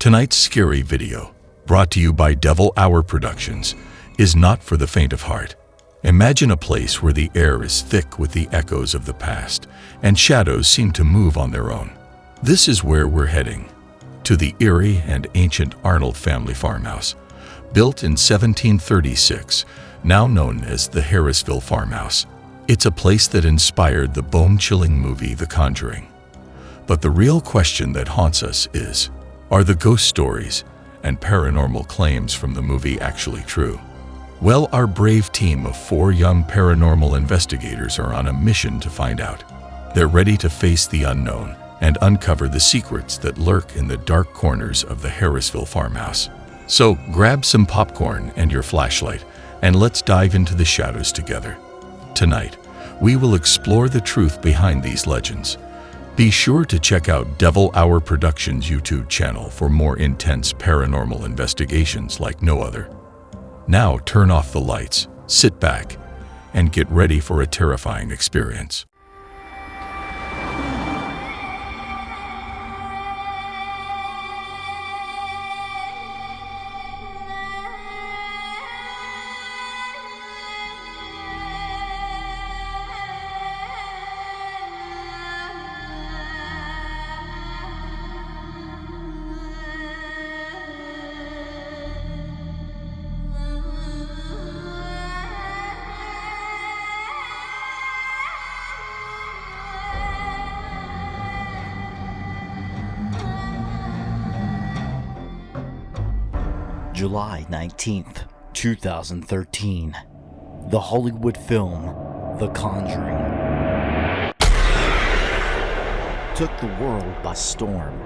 Tonight's scary video, brought to you by Devil Hour Productions, is not for the faint of heart. Imagine a place where the air is thick with the echoes of the past, and shadows seem to move on their own. This is where we're heading, to the eerie and ancient Arnold family farmhouse, built in 1736, now known as the Harrisville Farmhouse. It's a place that inspired the bone-chilling movie The Conjuring. But the real question that haunts us is, are the ghost stories and paranormal claims from the movie actually true? Well, our brave team of 4 young paranormal investigators are on a mission to find out. They're ready to face the unknown and uncover the secrets that lurk in the dark corners of the Harrisville Farmhouse. So grab some popcorn and your flashlight, and let's dive into the shadows together. Tonight, we will explore the truth behind these legends. Be sure to check out Devil Hour Productions' YouTube channel for more intense paranormal investigations like no other. Now turn off the lights, sit back, and get ready for a terrifying experience. July 19th, 2013. The Hollywood film, The Conjuring, took the world by storm.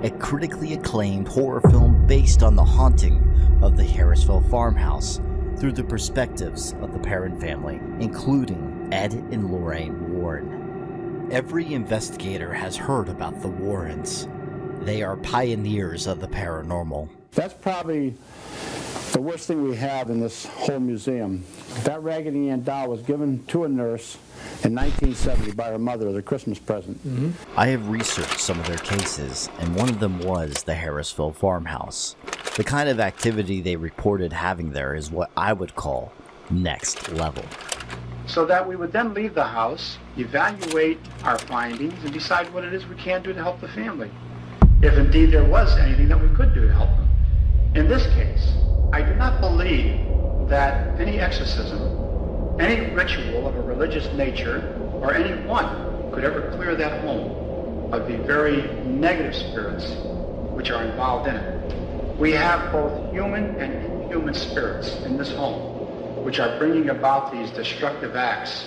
A critically acclaimed horror film based on the haunting of the Harrisville Farmhouse through the perspectives of the Perron family, including Ed and Lorraine Warren. Every investigator has heard about the Warrens. They are pioneers of the paranormal. That's probably the worst thing we have in this whole museum. That Raggedy Ann doll was given to a nurse in 1970 by her mother as a Christmas present. I have researched some of their cases, and one of them was the Harrisville Farmhouse. The kind of activity they reported having there is what I would call next level. So that we would then leave the house, evaluate our findings, and decide what it is we can do to help the family, if indeed there was anything that we could do to help them. In this case, I do not believe that any exorcism, any ritual of a religious nature, or anyone could ever clear that home of the very negative spirits which are involved in it. We have both human and inhuman spirits in this home, which are bringing about these destructive acts.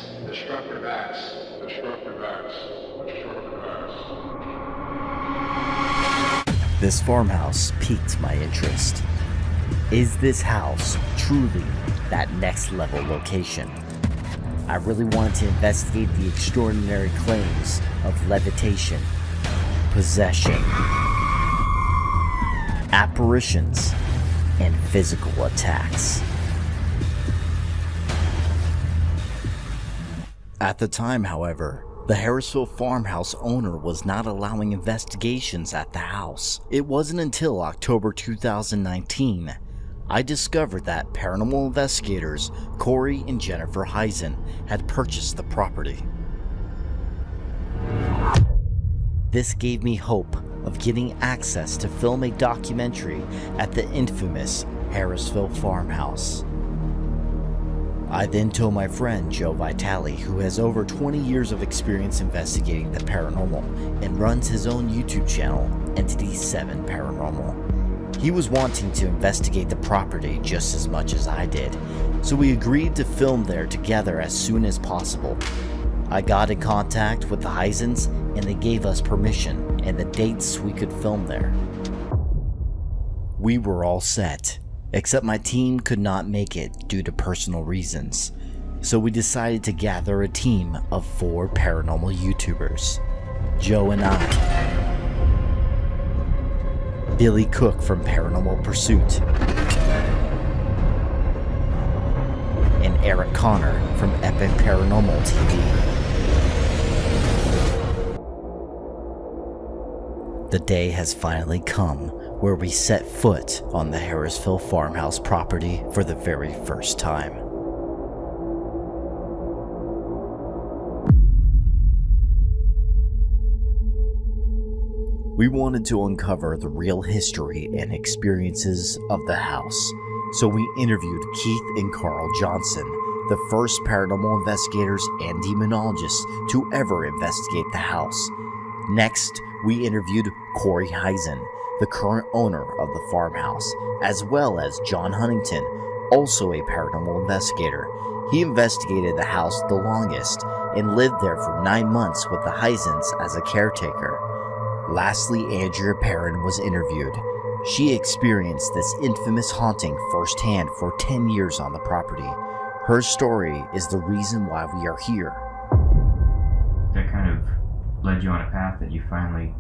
This farmhouse piqued my interest. Is this house truly that next level location? I really wanted to investigate the extraordinary claims of levitation, possession, apparitions, and physical attacks. At the time, however, the Harrisville Farmhouse owner was not allowing investigations at the house. It wasn't until October 2019 I discovered that paranormal investigators Corey and Jennifer Heisen had purchased the property. This gave me hope of getting access to film a documentary at the infamous Harrisville Farmhouse. I then told my friend Joe Vitale, who has over 20 years of experience investigating the paranormal and runs his own YouTube channel, Entity 7 Paranormal. He was wanting to investigate the property just as much as I did, so we agreed to film there together as soon as possible. I got in contact with the Heisens and they gave us permission and the dates we could film there. We were all set, except my team could not make it due to personal reasons, so we decided to gather a team of 4 paranormal YouTubers. Joe and I, Billy Cook from Paranormal Pursuit, and Eric Connor from Epic Paranormal TV. The day has finally come where we set foot on the Harrisville farmhouse property for the very first time. We wanted to uncover the real history and experiences of the house, so we interviewed Keith and Carl Johnson, the first paranormal investigators and demonologists to ever investigate the house. Next, we interviewed Corey Heisen, the current owner of the farmhouse, as well as John Huntington, also a paranormal investigator. He investigated the house the longest and lived there for 9 months with the Heisens as a caretaker. Lastly, Andrea Perrin was interviewed. She experienced this infamous haunting firsthand for 10 years on the property. Her story is the reason why we are here. That kind of led you on a path that you finally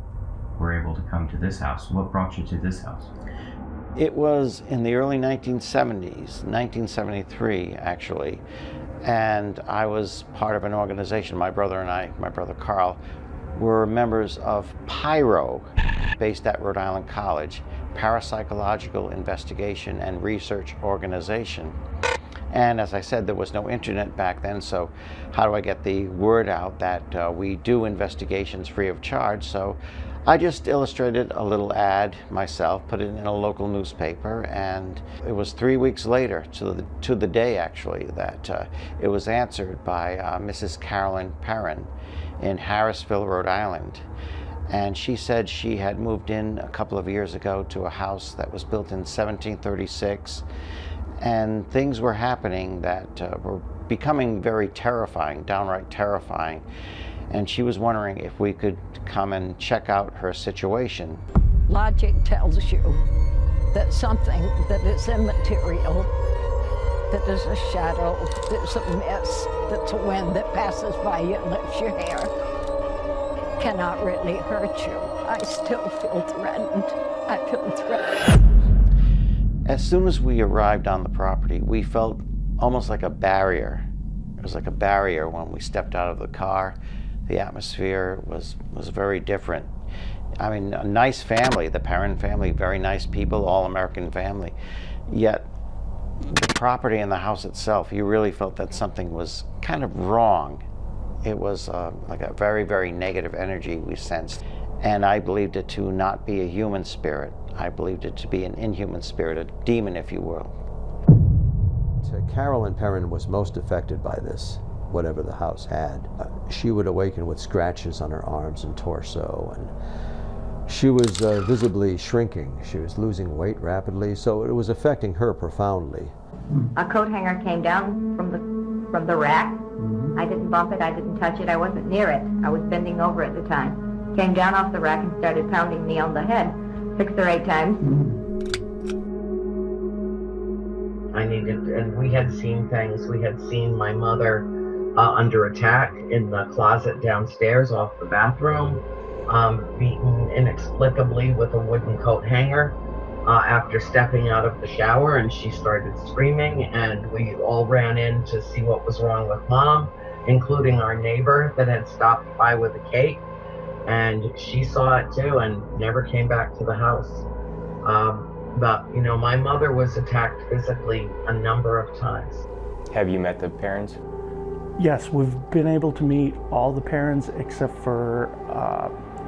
were able to come to this house. What brought you to this house? It was in the early 1970s, 1973 actually, and I was part of an organization, my brother and I, my brother Carl, were members of PIRO, based at Rhode Island College, Parapsychological Investigation and Research Organization. And as I said, there was no internet back then, so how do I get the word out that we do investigations free of charge? So I just illustrated a little ad myself, put it in a local newspaper, and it was 3 weeks later, to the day actually, that it was answered by Mrs. Carolyn Perrin in Harrisville, Rhode Island. And she said she had moved in a couple of years ago to a house that was built in 1736, and things were happening that were becoming very terrifying, downright terrifying. And she was wondering if we could come and check out her situation. Logic tells you that something that is immaterial, that is a shadow, that's a mist, that's a wind that passes by you and lifts your hair, cannot really hurt you. I still feel threatened. I feel threatened. As soon as we arrived on the property, we felt almost like a barrier. It was like a barrier when we stepped out of the car. The atmosphere was very different. I mean, a nice family, the Perrin family, very nice people, all-American family. Yet, the property and the house itself, you really felt that something was kind of wrong. It was like a very, very negative energy we sensed. And I believed it to not be a human spirit. I believed it to be an inhuman spirit, a demon, if you will. Carolyn Perrin was most affected by this, whatever the house had. She would awaken with scratches on her arms and torso, and she was visibly shrinking. She was losing weight rapidly, so it was affecting her profoundly. A coat hanger came down from the rack. I didn't bump it, I didn't touch it, I wasn't near it. I was bending over at the time. Came down off the rack and started pounding me on the head 6 or 8 times. And we had seen things. We had seen my mother under attack in the closet downstairs off the bathroom, beaten inexplicably with a wooden coat hanger after stepping out of the shower, and she started screaming, and we all ran in to see what was wrong with Mom, including our neighbor that had stopped by with a cake, and she saw it too and never came back to the house. But, you know, my mother was attacked physically a number of times. Have you met the parents? Yes, we've been able to meet all the parents except for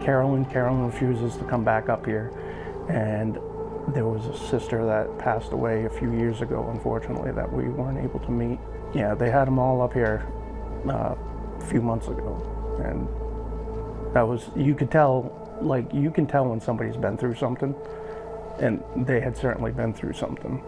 Carolyn. Carolyn refuses to come back up here. And there was a sister that passed away a few years ago, unfortunately, that we weren't able to meet. Yeah, they had them all up here a few months ago. And that was, you could tell, like, you can tell when somebody's been through something. And they had certainly been through something.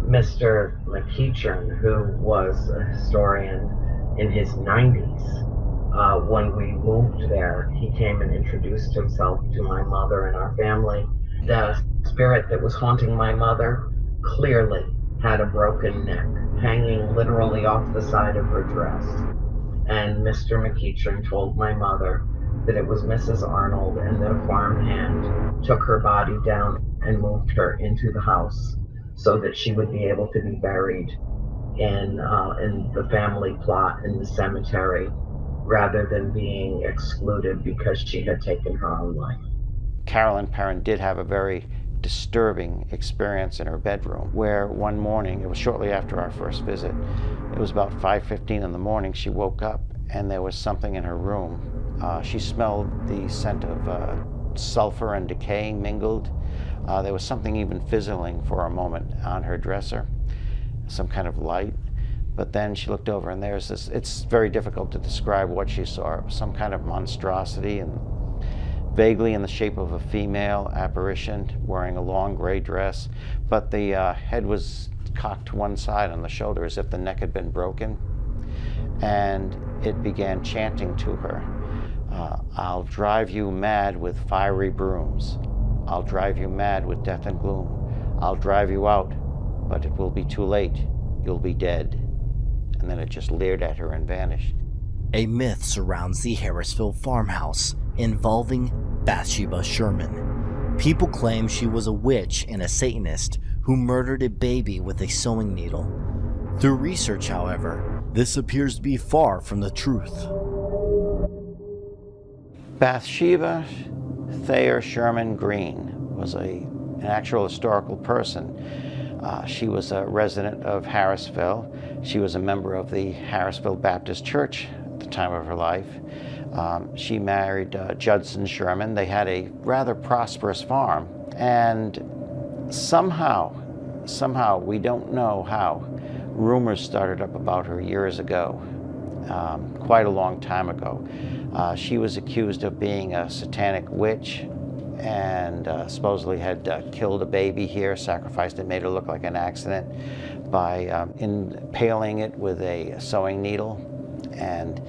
Mr. McEachern, who was a historian in his 90s, when we moved there, he came and introduced himself to my mother and our family. The spirit that was haunting my mother clearly had a broken neck, hanging literally off the side of her dress. And Mr. McEachern told my mother that it was Mrs. Arnold, and that a farmhand took her body down and moved her into the house so that she would be able to be buried in the family plot in the cemetery rather than being excluded because she had taken her own life. Carolyn Perrin did have a very disturbing experience in her bedroom, where one morning, it was shortly after our first visit, it was about 5:15 in the morning, she woke up and there was something in her room. She smelled the scent of sulfur and decay mingled. There was something even fizzling for a moment on her dresser, some kind of light. But then she looked over and there's this, it's very difficult to describe what she saw. It was some kind of monstrosity and vaguely in the shape of a female apparition wearing a long gray dress, but the head was cocked to one side on the shoulder as if the neck had been broken. And it began chanting to her, I'll drive you mad with fiery brooms. I'll drive you mad with death and gloom. I'll drive you out, but it will be too late. You'll be dead. And then it just leered at her and vanished. A myth surrounds the Harrisville farmhouse involving Bathsheba Sherman. People claim she was a witch and a Satanist who murdered a baby with a sewing needle. Through research, however, this appears to be far from the truth. Bathsheba Thayer Sherman Green was an actual historical person. She was a resident of Harrisville. She was a member of the Harrisville Baptist Church at the time of her life. She married Judson Sherman. They had a rather prosperous farm. And somehow, we don't know how, rumors started up about her years ago, quite a long time ago. She was accused of being a satanic witch and supposedly had killed a baby here, sacrificed it, made it look like an accident by impaling it with a sewing needle. And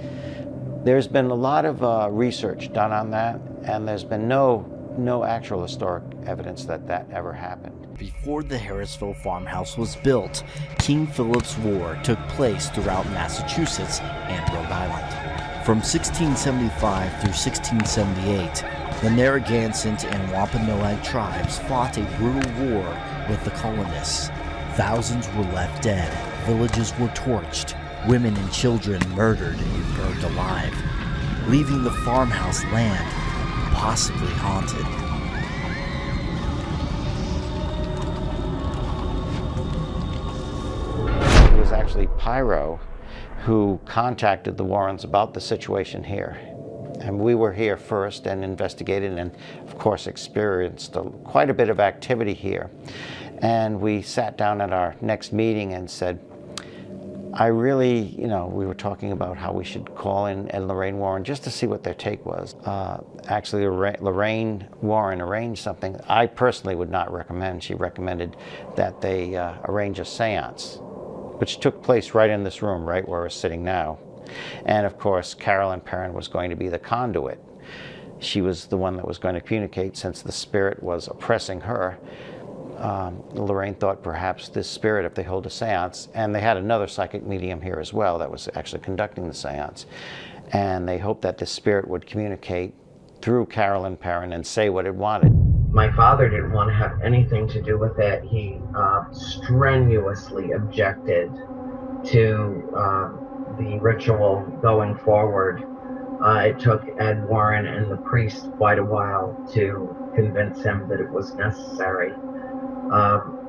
there's been a lot of research done on that, and there's been no actual historic evidence that that ever happened. Before the Harrisville farmhouse was built, King Philip's War took place throughout Massachusetts and Rhode Island. From 1675 through 1678, the Narragansett and Wampanoag tribes fought a brutal war with the colonists. Thousands were left dead, villages were torched, women and children murdered and burned alive, leaving the farmhouse land possibly haunted. It was actually Pyro who contacted the Warrens about the situation here. And we were here first and investigated and, of course, experienced quite a bit of activity here. And we sat down at our next meeting and said, I really, we were talking about how we should call in Ed and Lorraine Warren just to see what their take was. Actually, Lorraine Warren arranged something I personally would not recommend. She recommended that they arrange a seance, which took place right in this room, right where we're sitting now. And of course, Carolyn Perrin was going to be the conduit. She was the one that was going to communicate since the spirit was oppressing her. Lorraine thought perhaps this spirit, if they hold a seance, and they had another psychic medium here as well that was actually conducting the seance, and they hoped that this spirit would communicate through Carolyn Perrin and say what it wanted. My father didn't want to have anything to do with it. He strenuously objected to the ritual going forward. It took Ed Warren and the priest quite a while to convince him that it was necessary.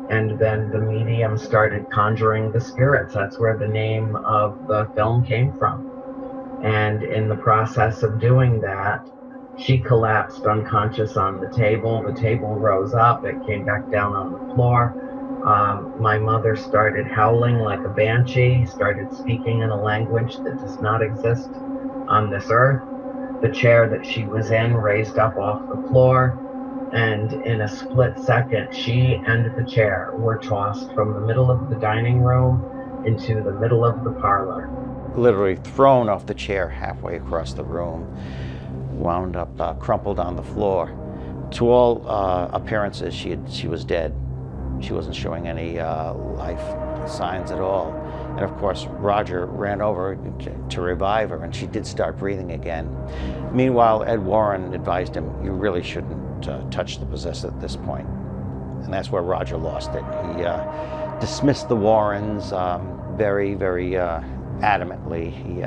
And then the medium started conjuring the spirits. That's where the name of the film came from. And in the process of doing that, she collapsed unconscious on the table. The table rose up. It came back down on the floor. My mother started howling like a banshee, started speaking in a language that does not exist on this earth. The chair that she was in raised up off the floor, and in a split second, she and the chair were tossed from the middle of the dining room into the middle of the parlor. Literally thrown off the chair halfway across the room, wound up crumpled on the floor. To all appearances, she was dead. She wasn't showing any life signs at all. And of course, Roger ran over to revive her, and she did start breathing again. Meanwhile, Ed Warren advised him, you really shouldn't touch the possessed at this point. And that's where Roger lost it. He dismissed the Warrens very, very adamantly. He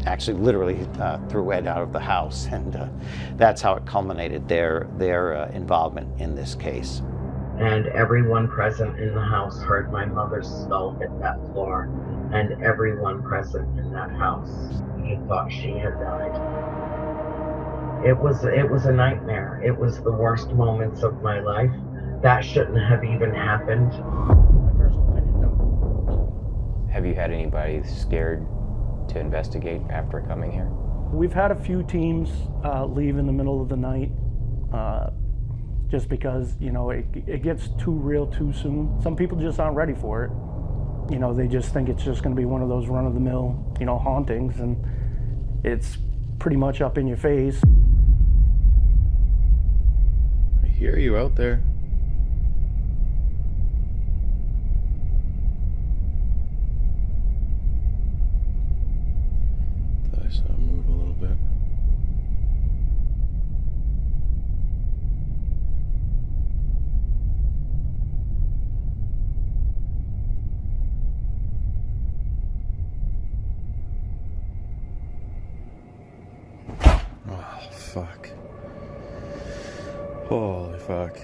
actually literally threw Ed out of the house, and that's how it culminated, their involvement in this case. And everyone present in the house heard my mother's skull hit that floor, and everyone present in that house thought she had died. It was a nightmare. It was the worst moments of my life. That shouldn't have even happened. My personal opinion, no. Have you had anybody scared to investigate after coming here? We've had a few teams leave in the middle of the night just because, you know, it gets too real too soon. Some people just aren't ready for it. You know, they just think it's just going to be one of those run-of-the-mill, you know, hauntings, and it's pretty much up in your face. I hear you out there. Thought I saw him move a little bit. Oh, fuck. Holy fuck.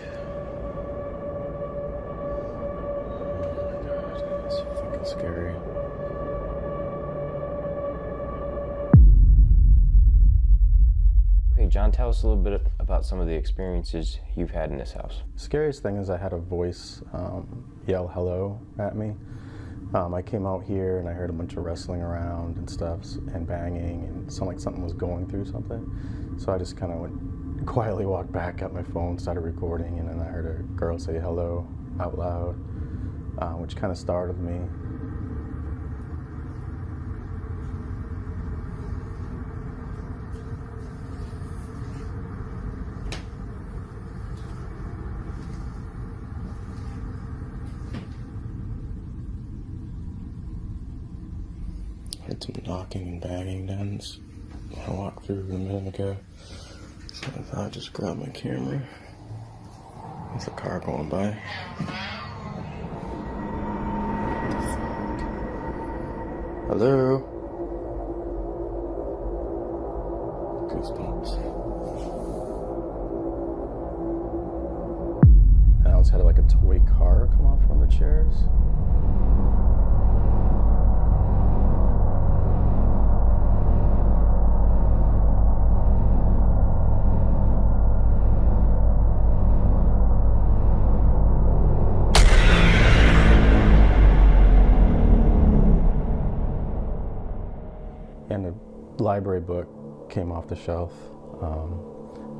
Oh my god, that's fucking scary. Okay, John, tell us a little bit about some of the experiences you've had in this house. Scariest thing is I had a voice yell hello at me. I came out here and I heard a bunch of wrestling around and stuff and banging, and it sounded like something was going through something. So I just kind of went quietly, walked back, got my phone, started recording, and then I heard a girl say hello out loud, which kind of startled me. Heard some knocking and banging then when I walked through a minute ago. So I thought I'd just grab my camera. There's a car going by. What the fuck? Hello? Goosebumps. And I always had like a toy car come off one of the chairs. And the library book came off the shelf.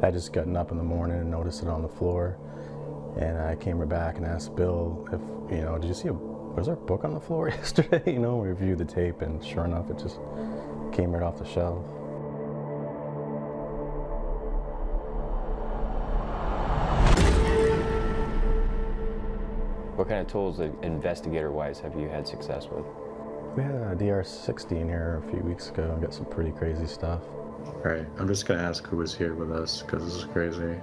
I just gotten up in the morning and noticed it on the floor. And I came back and asked Bill if, you know, did you see was there a book on the floor yesterday? You know, we reviewed the tape, and sure enough, it just came right off the shelf. What kind of tools, investigator-wise, have you had success with? We had a DR-60 in here a few weeks ago and got some pretty crazy stuff. All right, I'm just gonna ask who was here with us, because this is crazy.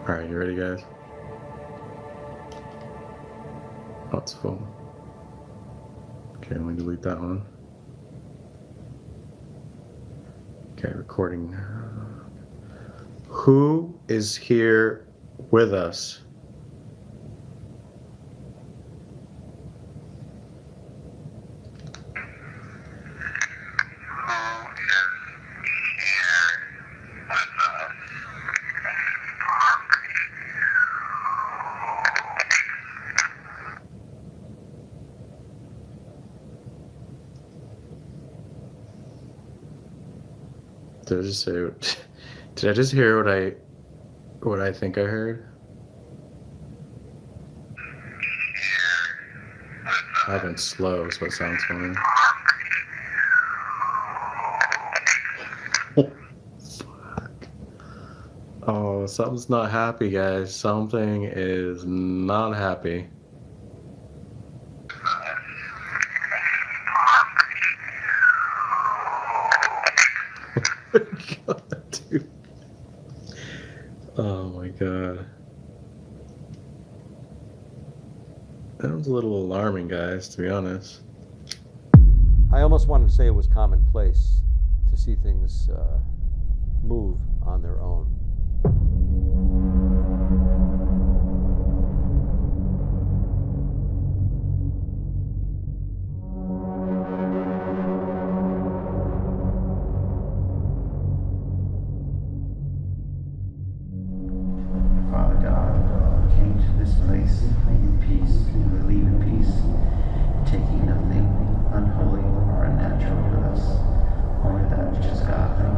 All right, you ready, guys? Oh, it's full. Okay, let me delete that one. Okay, recording. Who is here with us? Did I just say? Did I just hear what I think I heard? I've been slow, so it sounds funny. Fuck. Oh, something's not happy, guys. Something is not happy. God, dude. Oh my god. That was a little alarming, guys, to be honest. I almost wanted to say it was commonplace to see things move on their own. Father God, came to this place in peace and we leave in peace, taking nothing unholy or unnatural with us, only that which is godly,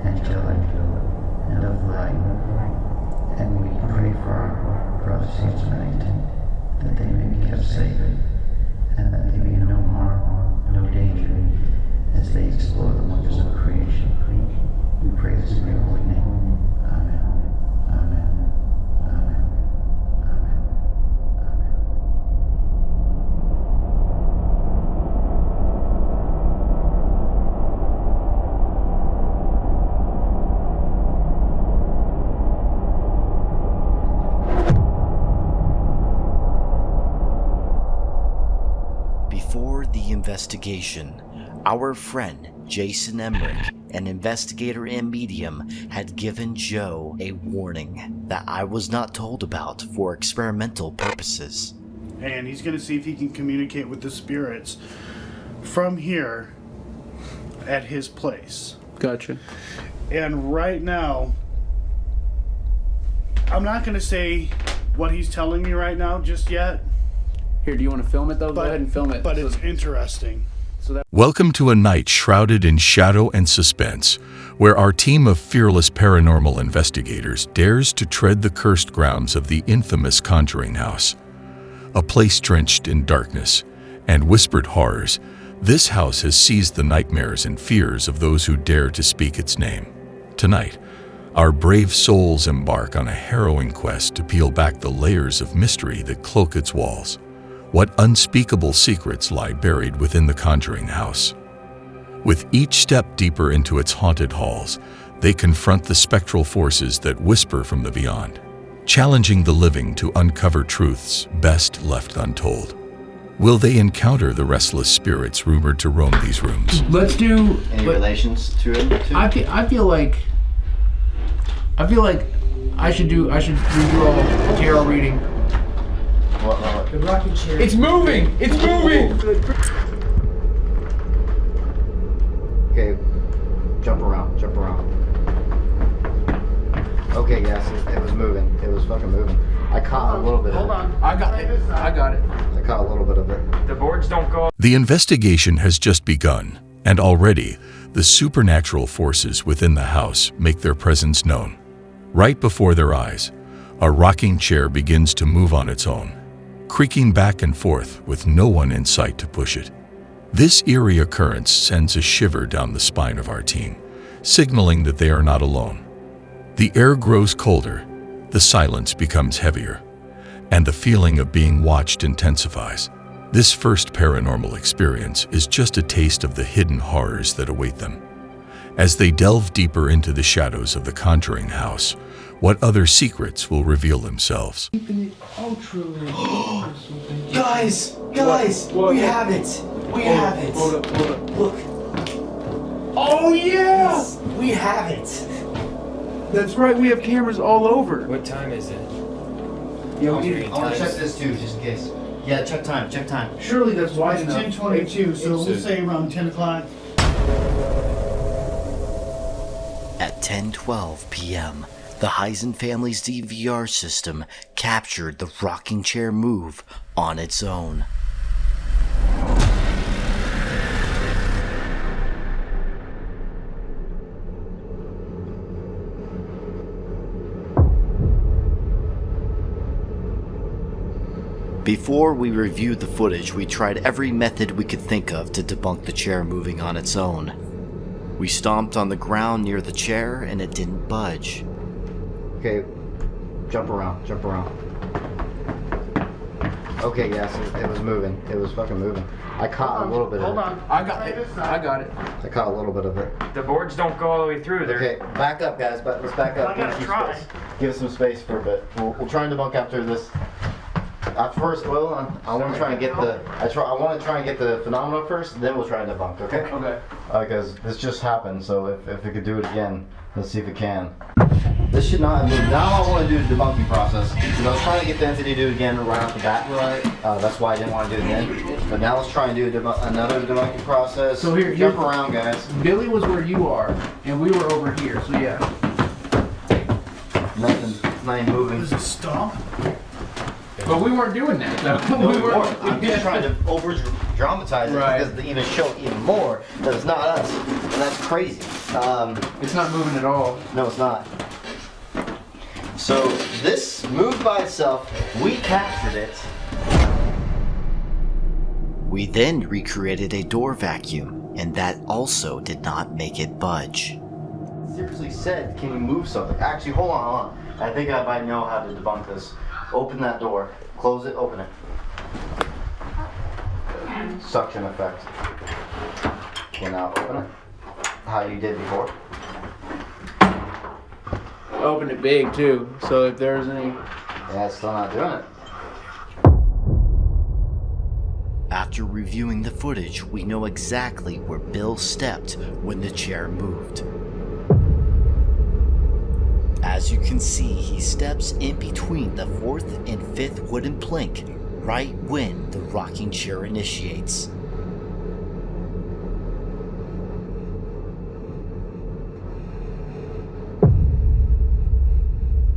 angelic, and of light. And we pray for our brothers here tonight, that they may be kept safe, and that they may no harm, no danger, as they explore the wonders of creation. We pray this in your holy name. Amen. Amen. Amen. Amen. Amen. Before the investigation, our friend Jason Emmerich, an investigator and medium, had given Joe a warning that I was not told about for experimental purposes. And he's going to see if he can communicate with the spirits from here at his place. Gotcha. And right now, I'm not going to say what he's telling me right now just yet. Here, do you want to film it though? Go ahead and film it. But it's interesting. Welcome to a night shrouded in shadow and suspense, where our team of fearless paranormal investigators dares to tread the cursed grounds of the infamous Conjuring house. A place drenched in darkness and whispered horrors, this house has seized the nightmares and fears of those who dare to speak its name. Tonight, our brave souls embark on a harrowing quest to peel back the layers of mystery that cloak its walls. What unspeakable secrets lie buried within the Conjuring house? With each step deeper into its haunted halls, they confront the spectral forces that whisper from the beyond, challenging the living to uncover truths best left untold. Will they encounter the restless spirits rumored to roam these rooms? Let's do Any relations to it? I feel like I should redo a tarot reading. The rocking chair. It's moving! It's moving! Okay, jump around. Okay, yes, it was moving. It was fucking moving. I caught a little bit of it. Hold on. I got it. I caught a little bit of it. The boards don't go up. The investigation has just begun, and already the supernatural forces within the house make their presence known. Right before their eyes, a rocking chair begins to move on its own, creaking back and forth with no one in sight to push it. This eerie occurrence sends a shiver down the spine of our team, signaling that they are not alone. The air grows colder, the silence becomes heavier, and the feeling of being watched intensifies. This first paranormal experience is just a taste of the hidden horrors that await them. As they delve deeper into the shadows of the Conjuring house, what other secrets will reveal themselves? Guys, we have it. We have it. Hold up. Look. Oh yeah! We have it. That's right, we have cameras all over. What time is it? Yeah, I want to check this too, just in case. Yeah, check time. Surely that's wide It's enough. 10:22, so we'll say around 10 o'clock. At 10:12 p.m., the Heisen family's DVR system captured the rocking chair move on its own. Before we reviewed the footage, we tried every method we could think of to debunk the chair moving on its own. We stomped on the ground near the chair and it didn't budge. Okay, jump around. Okay, yes, it was moving. It was fucking moving. I caught a little bit of it. Hold on. I got it. I caught a little bit of it. The boards don't go all the way through. Okay, back up, guys. But let's back up. I gotta try. Give us some space for a bit. We'll try and debunk after this. At first, well, I want to try and get the. I want to try and get the phenomena first, then we'll try and debunk. Okay. Okay. Because this just happened, so if it could do it again, let's see if it can. This should not have moved. Now I want to do the debunking process. Because I was trying to get the entity to do it again right off the bat. Right. That's why I didn't want to do it then. But now let's try and do another debunking process. So here, jump around, guys. Billy was where you are, and we were over here. So yeah. Nothing moving. Does it stop? But we weren't doing that. So No, we weren't. I'm just trying to over-dramatize it because they even show even more that it's not us. And that's crazy. It's not moving at all. No, it's not. So this moved by itself. We captured it. We then recreated a door vacuum, and that also did not make it budge. Seriously said, can you move something? Actually, hold on. I think I might know how to debunk this. Open that door. Close it. Open it. Suction effect. Okay, now open it. How you did before. Opened it big too, so if there's any... Yeah, it's still not doing it. After reviewing the footage, we know exactly where Bill stepped when the chair moved. As you can see, he steps in between the 4th and 5th wooden plank right when the rocking chair initiates.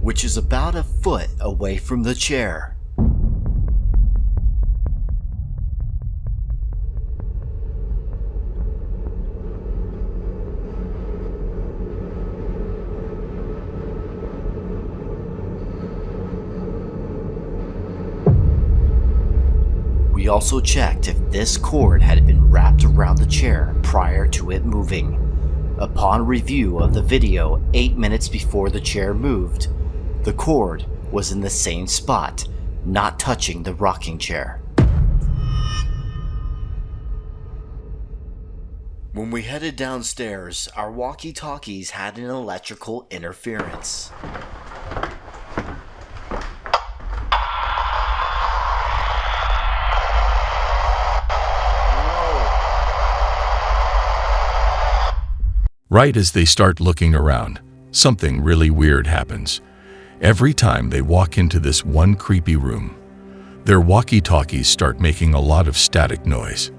Which is about a foot away from the chair. We also checked if this cord had been wrapped around the chair prior to it moving. Upon review of the video 8 minutes before the chair moved, the cord was in the same spot, not touching the rocking chair. When we headed downstairs, our walkie-talkies had an electrical interference. Right as they start looking around, something really weird happens. Every time they walk into this one creepy room, their walkie-talkies start making a lot of static noise.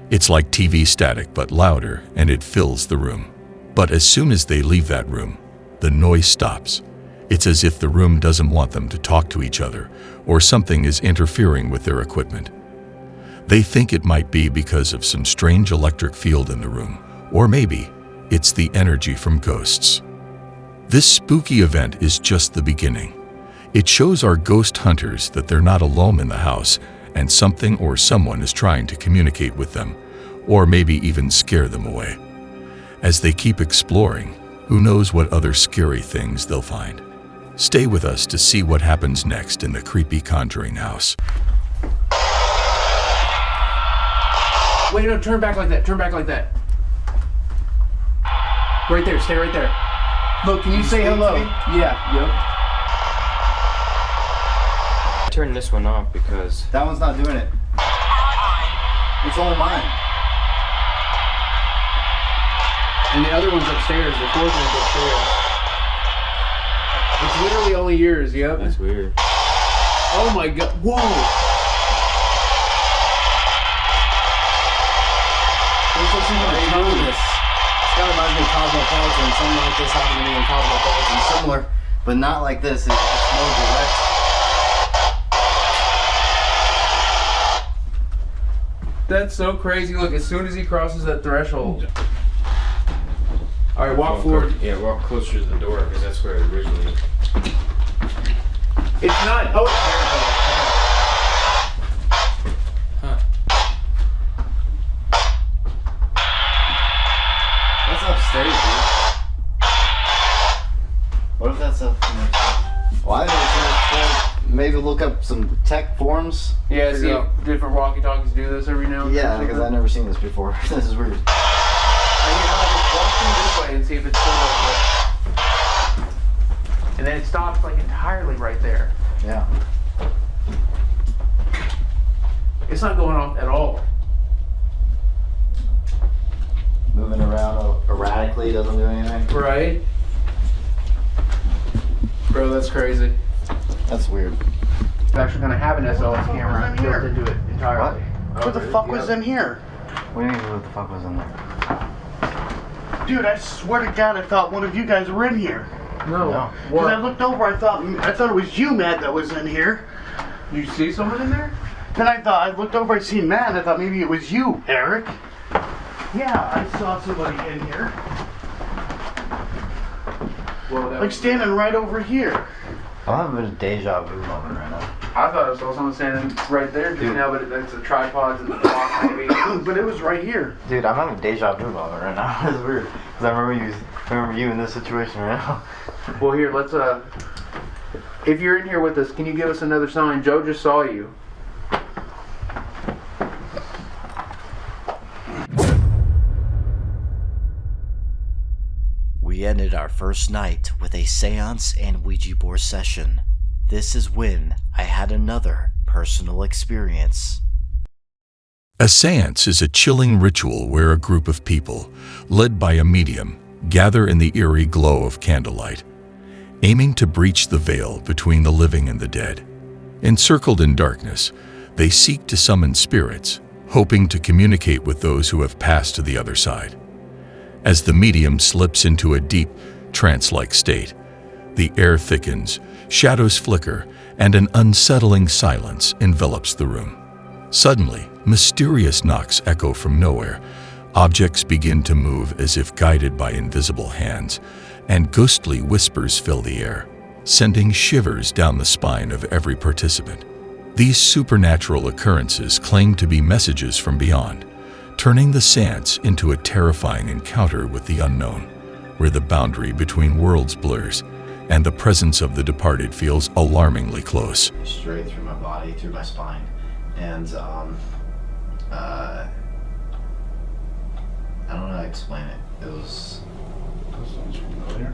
It's like TV static but louder, and it fills the room. But as soon as they leave that room, the noise stops. It's as if the room doesn't want them to talk to each other, or something is interfering with their equipment. They think it might be because of some strange electric field in the room, or maybe it's the energy from ghosts. This spooky event is just the beginning. It shows our ghost hunters that they're not alone in the house, and something or someone is trying to communicate with them, or maybe even scare them away. As they keep exploring, who knows what other scary things they'll find. Stay with us to see what happens next in the creepy Conjuring house. Wait, no, turn back like that. Turn back like that. Right there, stay right there. Look, can you say hello? Yeah, yep. Turn this one off because that one's not doing it. It's only mine. And the other one's upstairs. The fourth one's upstairs. It's literally only yours, yep. That's weird. Oh my god. Whoa! This looks like a tunnel. It kind of reminds me of Cosmopolitan. Something like this happened to me in Cosmopolitan. Similar, but not like this. It's more direct. That's so crazy. Look, as soon as he crosses that threshold. Alright, walk forward. Yeah, walk closer to the door because that's where it originally. It's not. Oh, it's there. Upstairs, dude. What if that's a... Well, I don't know. Maybe look up some tech forums. Yeah, see different walkie-talkies do this every now and then. Yeah, because I've never seen this before. This is weird. Just walk through this way and see if it's still like this. And then it stops like entirely right there. Yeah. It's not going off at all. Moving around erratically doesn't do anything. Right? Bro, that's crazy. That's weird. It's actually going to have an SLS camera built into it entirely. What the fuck was in here? What do you mean what the fuck was in there? Dude, I swear to God, I thought one of you guys were in here. No. Because I looked over, I thought it was you, Matt, that was in here. You see someone in there? Then I looked over, I seen Matt, and I thought maybe it was you, Eric. Yeah, I saw somebody in here. Well, like standing right over here. I'm having a deja vu moment right now. I thought I saw someone standing right there just now, but it's a tripod in the box maybe. But it was right here. Dude, I'm having a deja vu moment right now. It's weird. Because I remember you in this situation right now. Well, here, let's, if you're in here with us, can you give us another sign? Joe just saw you. We ended our first night with a seance and Ouija board session. This is when I had another personal experience. A seance is a chilling ritual where a group of people, led by a medium, gather in the eerie glow of candlelight, aiming to breach the veil between the living and the dead. Encircled in darkness, they seek to summon spirits, hoping to communicate with those who have passed to the other side. As the medium slips into a deep, trance-like state, the air thickens, shadows flicker, and an unsettling silence envelops the room. Suddenly, mysterious knocks echo from nowhere. Objects begin to move as if guided by invisible hands, and ghostly whispers fill the air, sending shivers down the spine of every participant. These supernatural occurrences claim to be messages from beyond, turning the seance into a terrifying encounter with the unknown, where the boundary between worlds blurs and the presence of the departed feels alarmingly close. Straight through my body, through my spine, and I don't know how to explain it. It was. Sounds familiar.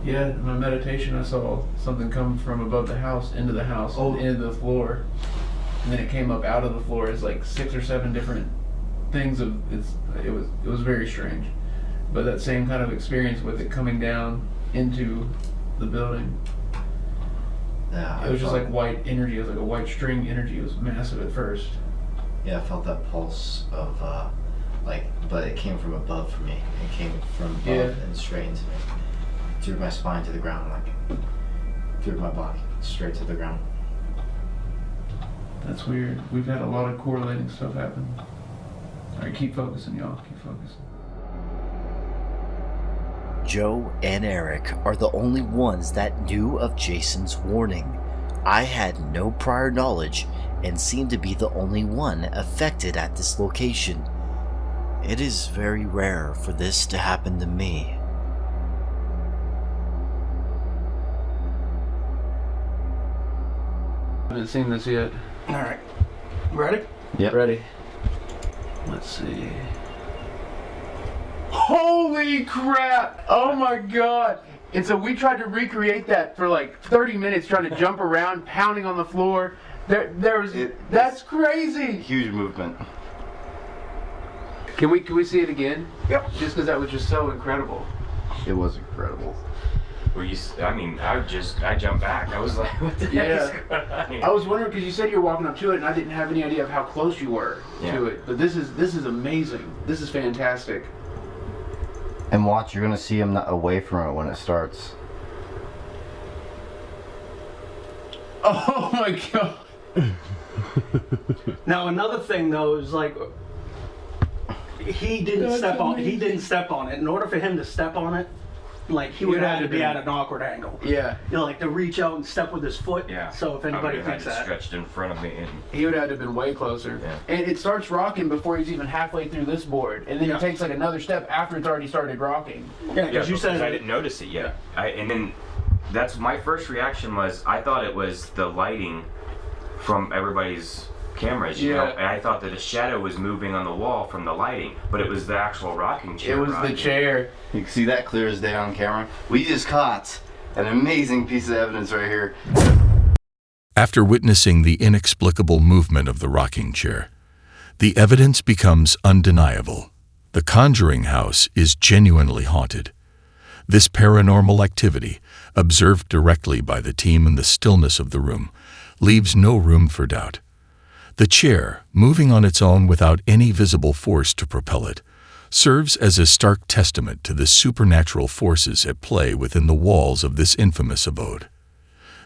Yeah, in my meditation I saw something come from above the house into the house, into the floor, and then it came up out of the floor as like 6 or 7 different things of it was very strange, but that same kind of experience with it coming down into the building. Yeah, it was just like white energy. It was like a white string energy. It was massive at first. Yeah, I felt that pulse of but it came from above for me. It came from above and straight into me, through my spine to the ground, like through my body, straight to the ground. That's weird. We've had a lot of correlating stuff happen. All right, keep focusing, y'all. Keep focusing. Joe and Eric are the only ones that knew of Jason's warning. I had no prior knowledge and seemed to be the only one affected at this location. It is very rare for this to happen to me. I haven't seen this yet. All right, ready? Yep. Ready. Let's see. Holy crap! Oh my god! And so we tried to recreate that for like 30 minutes, trying to jump around, pounding on the floor. That's crazy! Huge movement. Can we see it again? Yep. Just because that was just so incredible. It was incredible. I jumped back. I was like, what the heck is going on here? I was wondering because you said you were walking up to it, and I didn't have any idea of how close you were to it. But this is amazing. This is fantastic. And watch, you're gonna see him away from it when it starts. Oh my god. Now another thing though is like he didn't step on it. In order for him to step on it, like he would have to be at an awkward angle. Yeah. You know, like to reach out and step with his foot. Yeah. So if anybody thinks that, stretched in front of me, and he would have to have been way closer. Yeah. And it starts rocking before he's even halfway through this board, and then he takes like another step after it's already started rocking. Yeah, because you said I didn't notice it yet. And then that's my first reaction was I thought it was the lighting from everybody's cameras, you know, and I thought that a shadow was moving on the wall from the lighting, but it was the actual rocking chair. It was the chair. You can see that clear as day on camera. We just caught an amazing piece of evidence right here. After witnessing the inexplicable movement of the rocking chair, the evidence becomes undeniable. The Conjuring house is genuinely haunted. This paranormal activity, observed directly by the team in the stillness of the room, leaves no room for doubt. The chair, moving on its own without any visible force to propel it, serves as a stark testament to the supernatural forces at play within the walls of this infamous abode.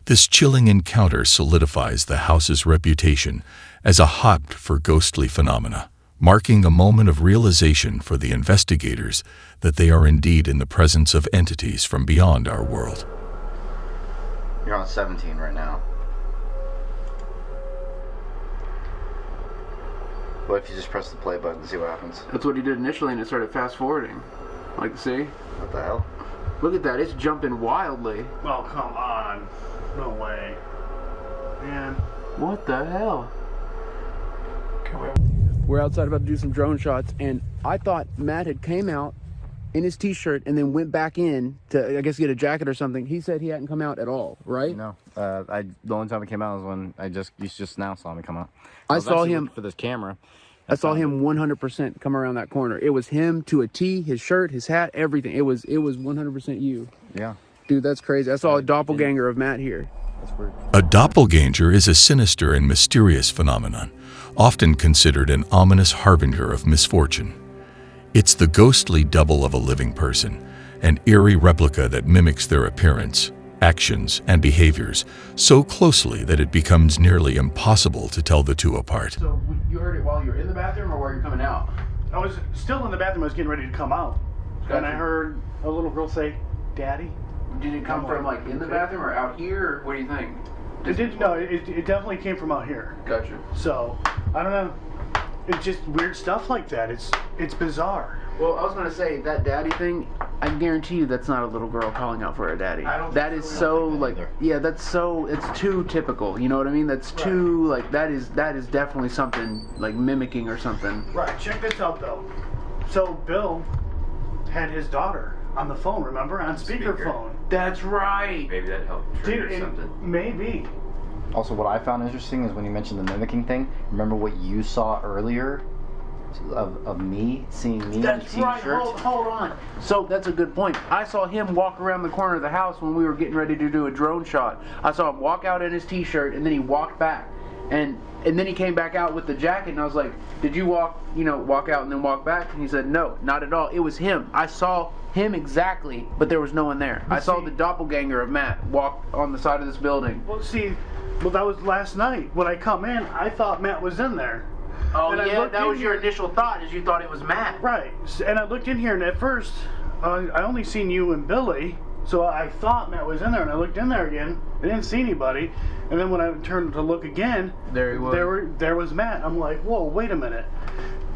This chilling encounter solidifies the house's reputation as a hotbed for ghostly phenomena, marking a moment of realization for the investigators that they are indeed in the presence of entities from beyond our world. You're on 17 right now. What if you just press the play button and see what happens? That's what he did initially, and it started fast forwarding. Like, see? What the hell? Look at that, it's jumping wildly. Oh, come on. No way. Man. What the hell? We're outside about to do some drone shots, and I thought Matt had came out in his t-shirt and then went back in to, I guess, get a jacket or something. He said he hadn't come out at all, right? No. The only time I came out was when you just now saw me come out. I saw him for this camera. I saw him 100% come around that corner. It was him to a T, his shirt, his hat, everything. It was 100% you. Yeah. Dude, that's crazy. I saw a doppelganger of Matt here. That's weird. A doppelganger is a sinister and mysterious phenomenon, often considered an ominous harbinger of misfortune. It's the ghostly double of a living person, an eerie replica that mimics their appearance, actions, and behaviors so closely that it becomes nearly impossible to tell the two apart. So you heard it while you were in the bathroom or while you're coming out? I was still in the bathroom. I was getting ready to come out. Gotcha. And I heard a little girl say, "Daddy." Did it come from like in the bathroom or out here? Or what do you think? It definitely came from out here. Gotcha. So, I don't know. It's just weird stuff like that. It's bizarre. Well, I was gonna say that daddy thing. I guarantee you that's not a little girl calling out for a daddy. That is so like, yeah, that's so. It's too typical. You know what I mean? That's too like that is definitely something like mimicking or something. Right. Check this out though. So Bill had his daughter on the phone. Remember, on speakerphone. That's right. Maybe that helped trigger something. Maybe. Also, what I found interesting is when you mentioned the mimicking thing. Remember what you saw earlier of me seeing me in a That's t-shirt? right. Hold on. So that's a good point. I saw him walk around the corner of the house when we were getting ready to do a drone shot. I saw him walk out in his t-shirt and then he walked back, and then he came back out with the jacket, and I was like, "Did you walk out and then walk back?" And he said, "No, not at all. It was him. I saw him exactly, but there was no one there. I saw the doppelganger of Matt walk on the side of this building." Well, that was last night. When I come in, I thought Matt was in there. Oh, and yeah, that was your initial thought, is you thought it was Matt. Right. And I looked in here, and at first, I only seen you and Billy, so I thought Matt was in there, and I looked in there again. I didn't see anybody. And then when I turned to look again, there he was. There was Matt. I'm like, whoa, wait a minute.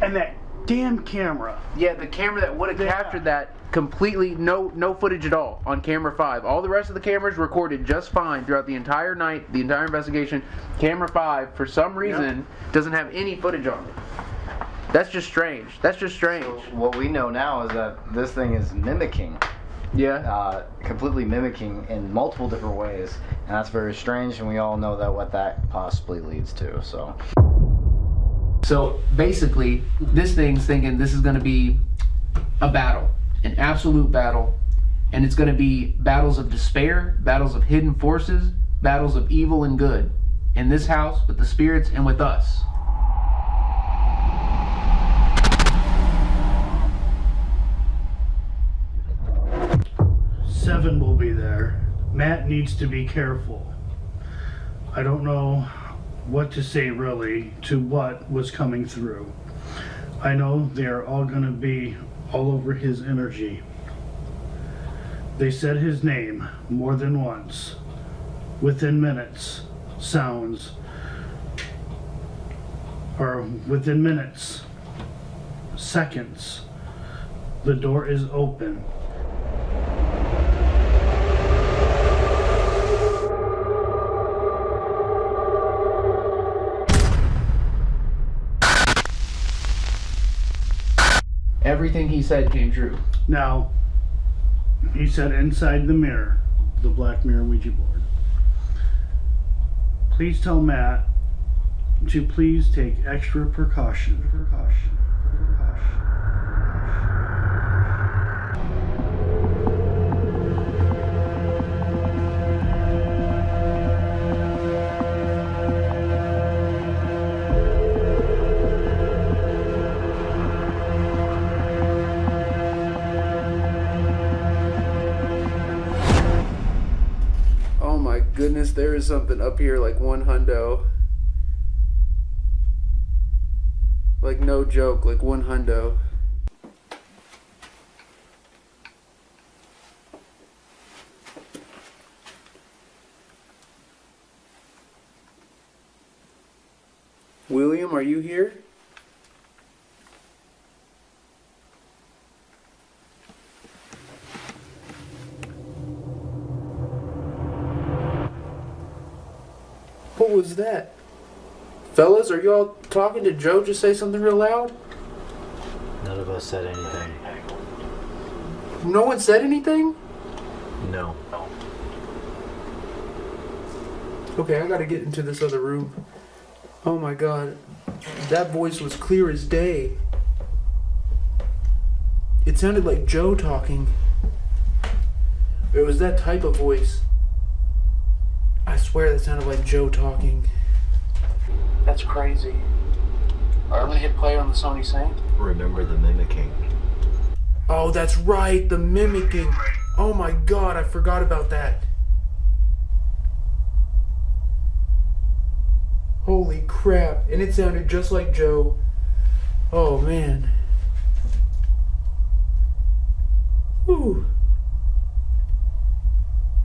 And that damn camera. Yeah, the camera that would have captured that completely, no footage at all on camera 5. All the rest of the cameras recorded just fine throughout the entire night, the entire investigation. Camera 5, for some reason, doesn't have any footage on it. That's just strange. So what we know now is that this thing is mimicking. Yeah. Completely mimicking in multiple different ways, and that's very strange, and we all know that what that possibly leads to. So basically, this thing's thinking this is going to be a battle, an absolute battle, and it's going to be battles of despair, battles of hidden forces, battles of evil and good, in this house, with the spirits, and with us. Seven will be there. Matt needs to be careful. I don't know what to say really to what was coming through. I know they're all going to be all over his energy. They said his name more than once. Within minutes, sounds, or within minutes, seconds, the door is open. Everything he said came true. Now, he said inside the mirror, the black mirror Ouija board, Please tell Matt to please take extra precaution. Oh my goodness, there is something up here like one hundo. Like no joke, like one hundo. William, are you here? What was that? Fellas, are y'all talking to Joe? Just say something real loud. None of us said anything. No one said anything? No. Okay, I gotta get into this other room. Oh my god. That voice was clear as day. It sounded like Joe talking. It was that type of voice. I swear that sounded like Joe talking. That's crazy. Alright, I'm gonna hit play on the Sony Saint. Remember the mimicking. Oh, that's right, the mimicking. Oh my god, I forgot about that. Holy crap, and it sounded just like Joe. Oh man. Whew.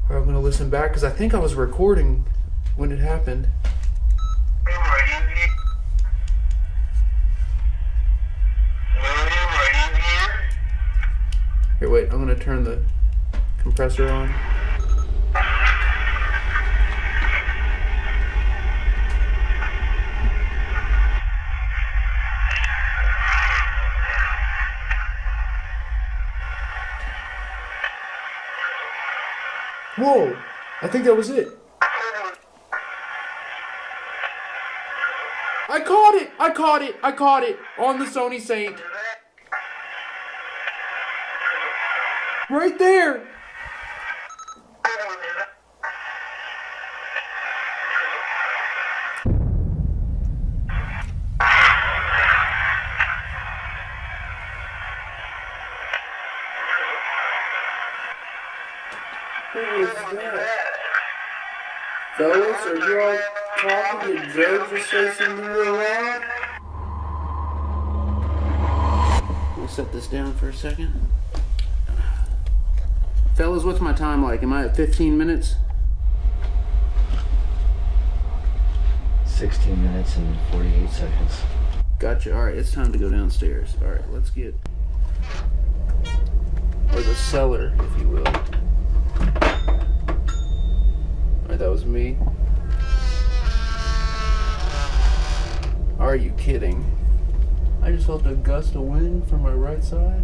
Alright, I'm gonna listen back because I think I was recording when it happened. Here, wait, I'm gonna turn the compressor on. Whoa! I think that was it. I caught it! I caught it! I caught it! On the Sony Saint. Right there! What was that? Fellas, are you all talking? Did Joe just say something real loud? We'll set this down for a second. Fellas, what's my time like? Am I at 15 minutes? 16 minutes and 48 seconds. Gotcha. Alright, it's time to go downstairs. Alright, let's get... or the cellar, if you will. Alright, that was me. Are you kidding? I just felt a gust of wind from my right side.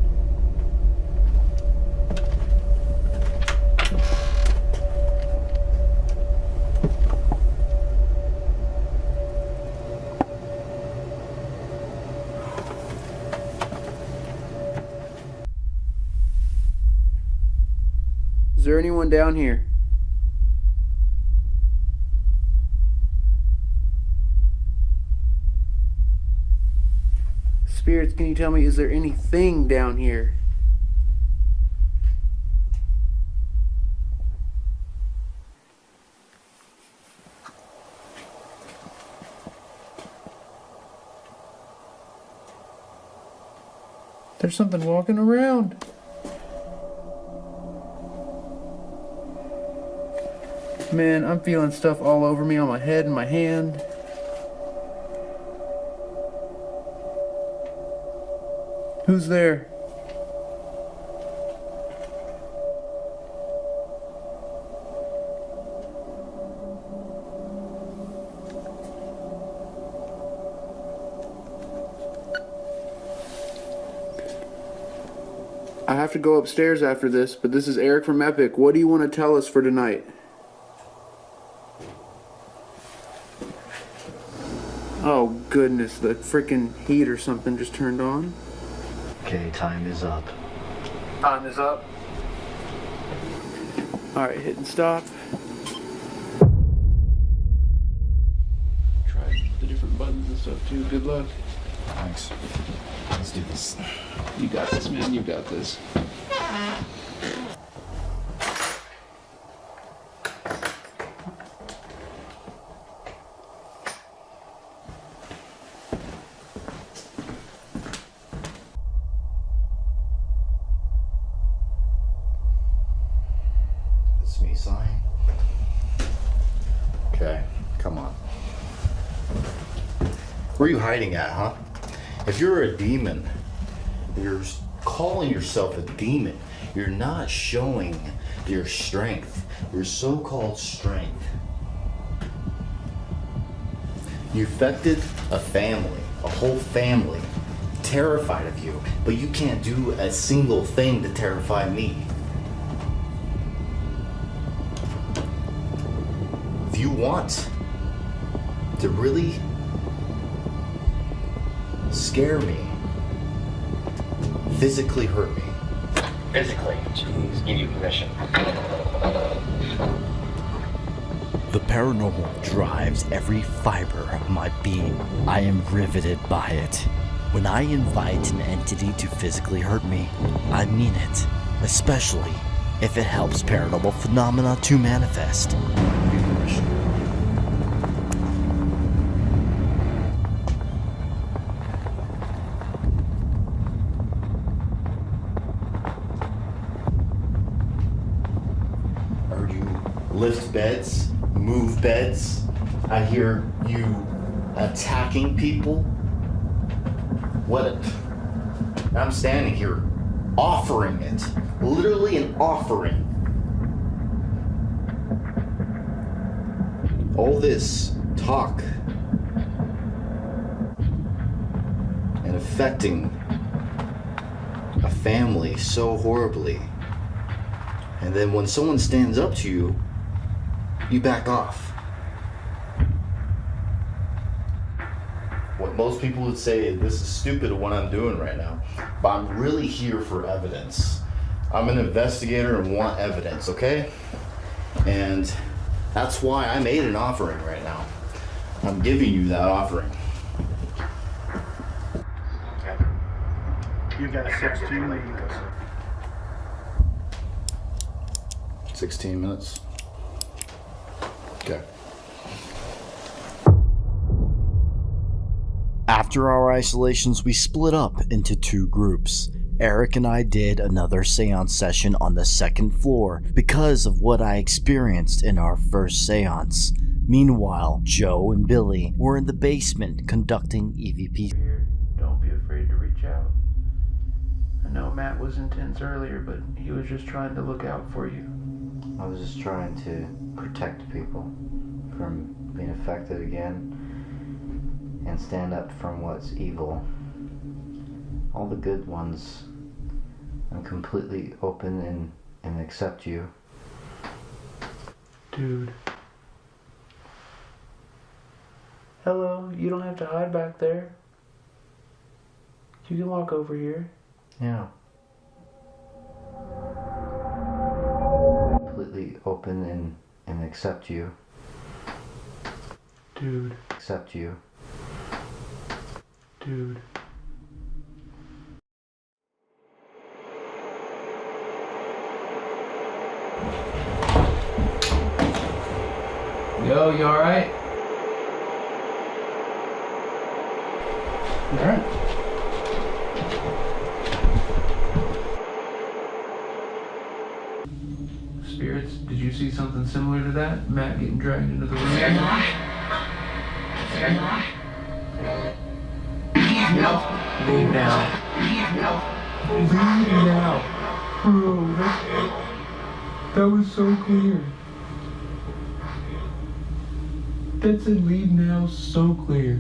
Is there anyone down here? Spirits, can you tell me, is there anything down here? There's something walking around. Man, I'm feeling stuff all over me, on my head and my hand. Who's there? I have to go upstairs after this, but this is Eric from Epic. What do you want to tell us for tonight? goodness, the freaking heat or something just turned on. Okay, time is up. Time is up. Alright, hit and stop. Try the different buttons and stuff too. Good luck. Thanks. Let's do this. You got this, man. You got this. It's me sighing. Okay, come on. Where are you hiding at, huh? If you're a demon, you're calling yourself a demon, you're not showing your strength, your so-called strength. You affected a family, a whole family, terrified of you, but you can't do a single thing to terrify me. If you want to really scare me, physically hurt me. Physically. Jeez, give you permission. The paranormal drives every fiber of my being. I am riveted by it. When I invite an entity to physically hurt me, I mean it, especially if it helps paranormal phenomena to manifest. Lift beds, move beds. I hear you attacking people. I'm standing here offering it. Literally an offering. All this talk and affecting a family so horribly. And then when someone stands up to you, you back off. What most people would say is, this is stupid what I'm doing right now, but I'm really here for evidence. I'm an investigator and want evidence, okay? And that's why I made an offering right now. I'm giving you that offering. Okay. You got 16 minutes. 16 minutes. Okay. After our isolations, we split up into two groups. Eric and I did another seance session on the second floor because of what I experienced in our first seance. Meanwhile, Joe and Billy were in the basement conducting EVP. Don't be afraid to reach out. I know Matt was intense earlier, but he was just trying to look out for you. I was just trying to protect people from being affected again and stand up from what's evil. All the good ones, I'm completely open and accept you. Dude. Hello, you don't have to hide back there. You can walk over here. Yeah. Completely open and accept you. Dude. Accept you. Dude. Yo, you alright? You alright? Spirits, did you see something similar to that? Matt getting dragged into the room? Leave now. Leave now. Bro, that was so clear. That said leave now so clear.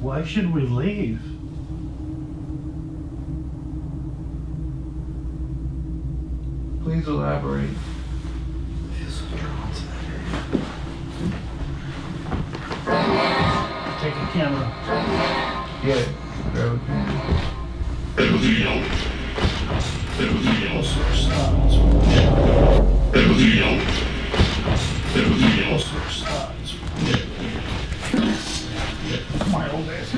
Why should we leave? Please elaborate. take a camera. Yeah. All sorts of styles. All sorts of styles. My old ass.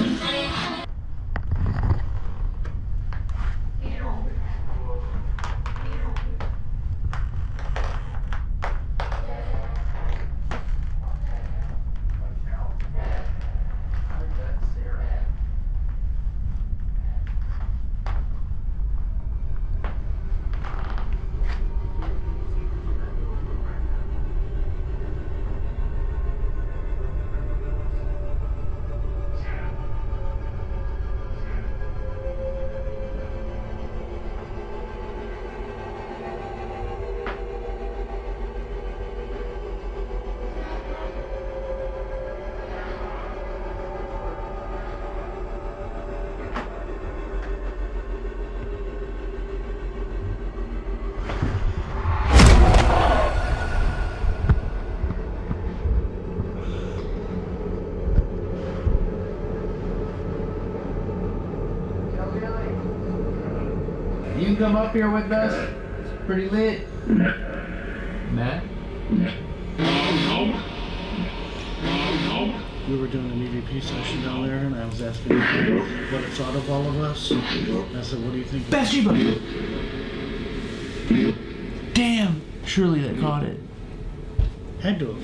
You come up here with us? It's pretty lit. Matt? We were doing an EVP session down there, and I was asking him what it thought of all of us. I said, what do you think? Bathsheba! Damn! Surely that caught it. Had to have.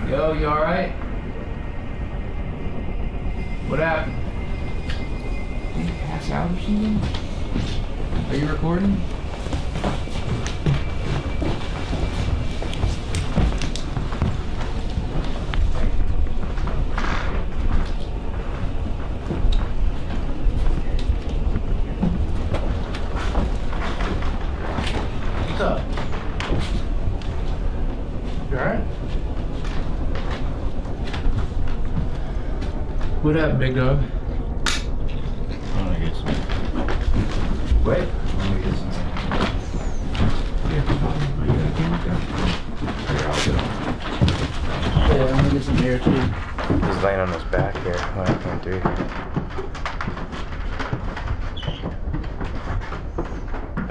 Yo, you alright? What happened? Did you pass out or something? Are you recording? What's up? You alright? What happened, big dog? I'm gonna get some. Wait. I'm gonna get some. Here, you got a get some air too. He's laying on his back here when I came through here.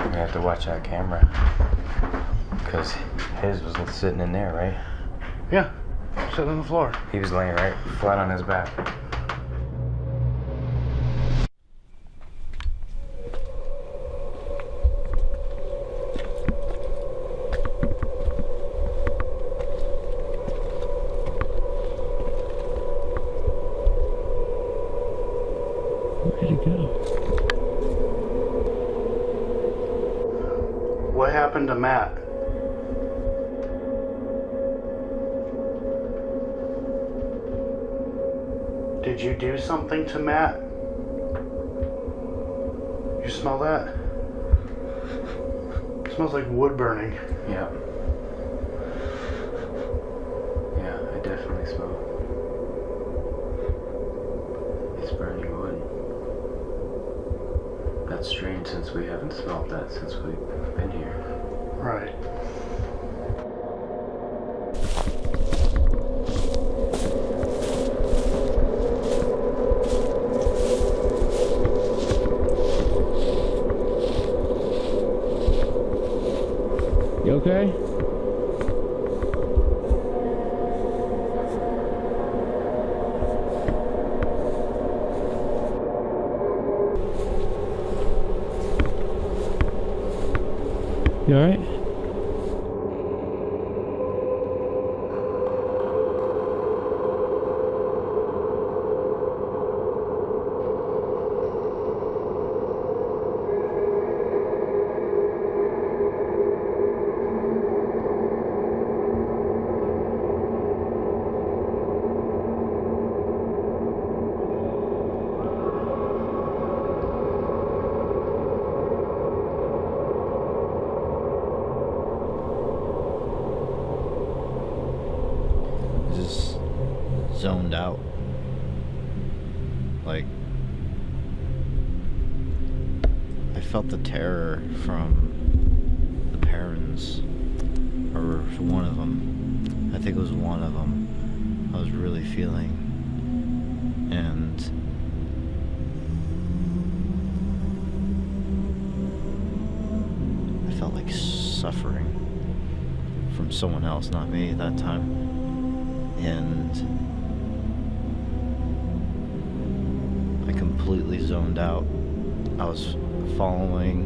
We have to watch that camera. Because his was sitting in there, right? Yeah, sitting on the floor. He was laying right flat on his back. Where did it go? What happened to Matt? Did you do something to Matt? You smell that? It smells like wood burning. Yeah. Yeah, I definitely smell it. It's burning wood. That's strange since we haven't smelled that since we've been here. Right. You okay? You alright? Just zoned out. Like, I felt the terror from the parents, or one of them. I think it was one of them I was really feeling. And I felt like suffering from someone else, not me at that time. And I completely zoned out. I was following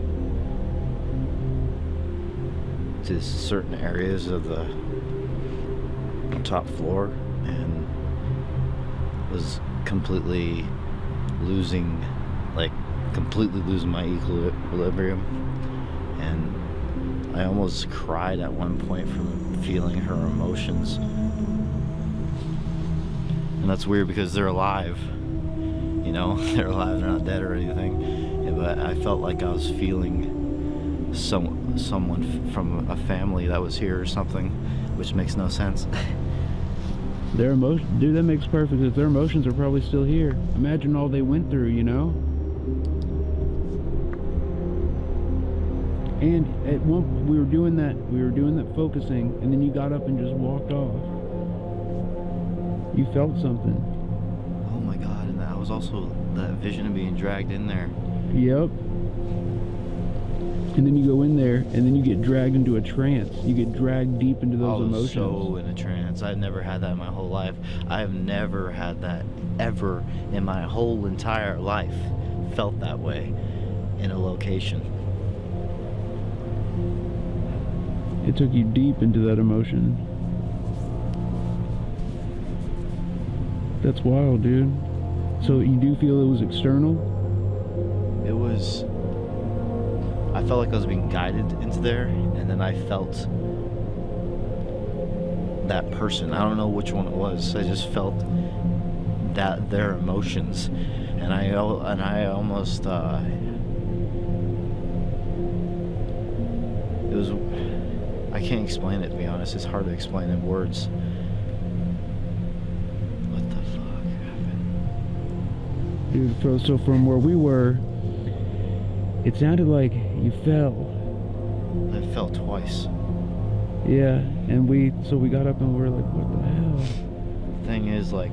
to certain areas of the top floor and was completely losing my equilibrium. And I almost cried at one point from feeling her emotions. And that's weird because they're alive, you know, they're alive, they're not dead or anything. Yeah, but I felt like I was feeling someone from a family that was here or something, which makes no sense. Their emotion, dude, that makes perfect sense. Their emotions are probably still here. Imagine all they went through, you know? And at one, we were doing that focusing, and then you got up and just walked off. You felt something. Oh my God, and that was also that vision of being dragged in there. Yep. And then you go in there, and then you get dragged into a trance. You get dragged deep into those emotions. I was so in a trance. I've never had that in my whole life. I have never had that ever in my whole entire life. Felt that way in a location. It took you deep into that emotion. That's wild, dude. So you do feel it was external? It was... I felt like I was being guided into there, and then I felt that person. I don't know which one it was. I just felt that their emotions, and I almost it was... I can't explain it, to be honest. It's hard to explain in words. What the fuck happened? Dude, so from where we were, it sounded like you fell. I fell twice. Yeah, and we got up and we were like, what the hell? thing is, like,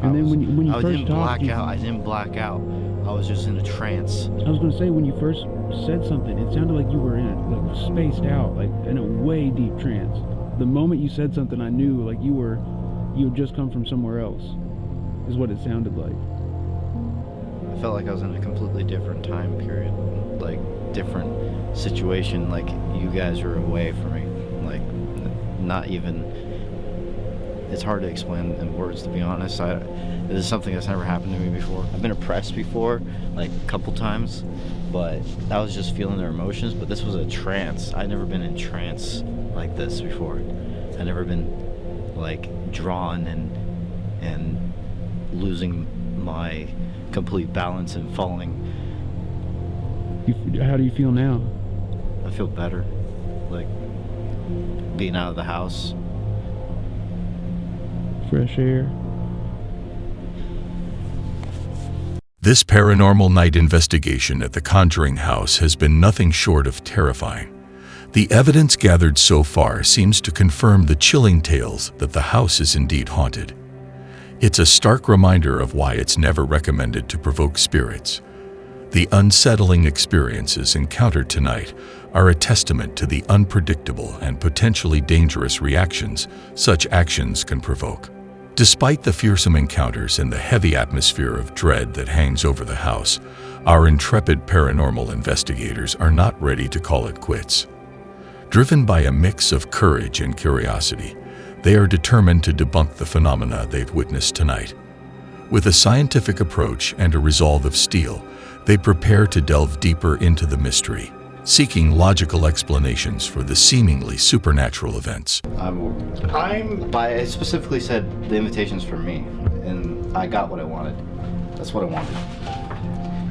And then when you I first didn't talked, black out. I didn't black out. I was just in a trance. I was gonna say, when you first said something, it sounded like you were in like spaced out, like in a way deep trance. The moment you said something, I knew like you had just come from somewhere else, is what it sounded like. I felt like I was in a completely different time period, like different situation. Like you guys were away from me, like not even. It's hard to explain in words, to be honest. This is something that's never happened to me before. I've been oppressed before, like a couple times, but I was just feeling their emotions. But this was a trance. I'd never been in trance like this before. I'd never been like drawn and losing my complete balance and falling. How do you feel now? I feel better, like being out of the house. Fresh air. This paranormal night investigation at the Conjuring house has been nothing short of terrifying. The evidence gathered so far seems to confirm the chilling tales that the house is indeed haunted. It's a stark reminder of why it's never recommended to provoke spirits. The unsettling experiences encountered tonight are a testament to the unpredictable and potentially dangerous reactions such actions can provoke. Despite the fearsome encounters and the heavy atmosphere of dread that hangs over the house, our intrepid paranormal investigators are not ready to call it quits. Driven by a mix of courage and curiosity, they are determined to debunk the phenomena they've witnessed tonight. With a scientific approach and a resolve of steel, they prepare to delve deeper into the mystery, seeking logical explanations for the seemingly supernatural events. I specifically said the invitation's for me, and I got what I wanted. That's what I wanted.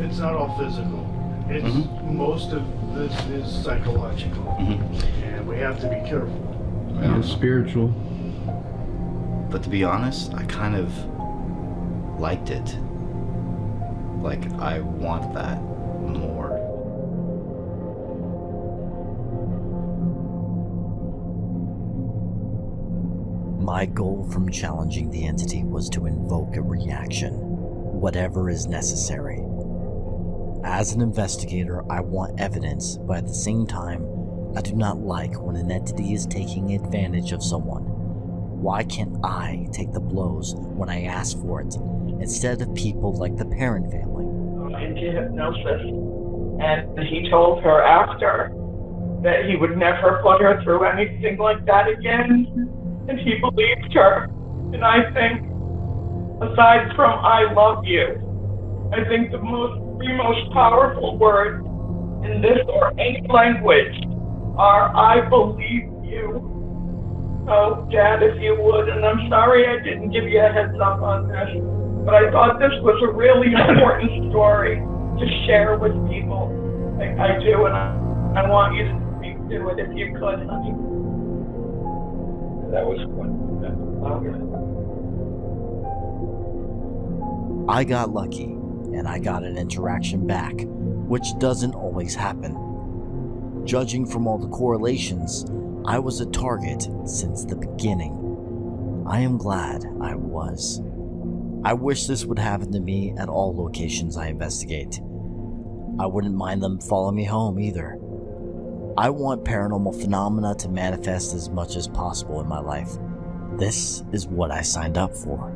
It's not all physical. It's most of this is psychological, and we have to be careful. Yeah, spiritual. But to be honest, I kind of liked it. Like, I want that more. My goal from challenging the entity was to invoke a reaction, whatever is necessary. As an investigator, I want evidence, but at the same time, I do not like when an entity is taking advantage of someone. Why can't I take the blows when I ask for it, instead of people like the Perrin family? Into hypnosis, and he told her after that he would never put her through anything like that again, and he believed her. And I think, aside from "I love you," I think the most powerful words in this or any language are "I believe you." Oh, Dad, if you would, and I'm sorry I didn't give you a heads up on this, but I thought this was a really important story to share with people. I do, and I want you to speak to it if you could, honey. That was louder. I got lucky, and I got an interaction back, which doesn't always happen. Judging from all the correlations, I was a target since the beginning. I am glad I was. I wish this would happen to me at all locations I investigate. I wouldn't mind them following me home either. I want paranormal phenomena to manifest as much as possible in my life. This is what I signed up for.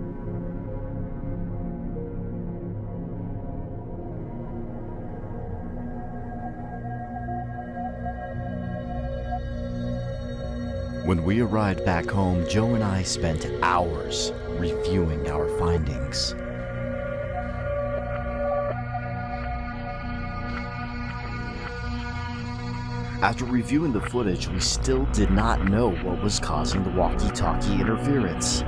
When we arrived back home, Joe and I spent hours reviewing our findings. After reviewing the footage, we still did not know what was causing the walkie-talkie interference,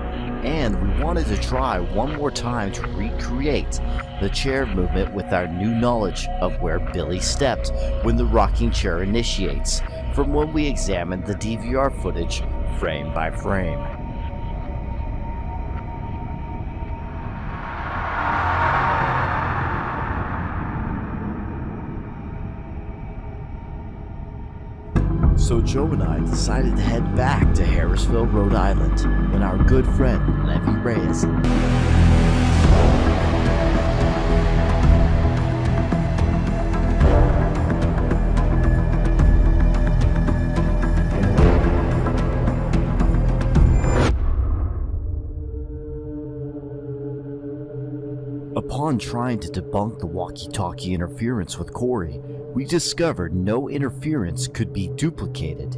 and we wanted to try one more time to recreate the chair movement with our new knowledge of where Billy stepped when the rocking chair initiates, from when we examined the DVR footage frame by frame. So Joe and I decided to head back to Harrisville, Rhode Island, when our good friend Levy Reyes Upon trying to debunk the walkie-talkie interference with Corey, we discovered no interference could be duplicated.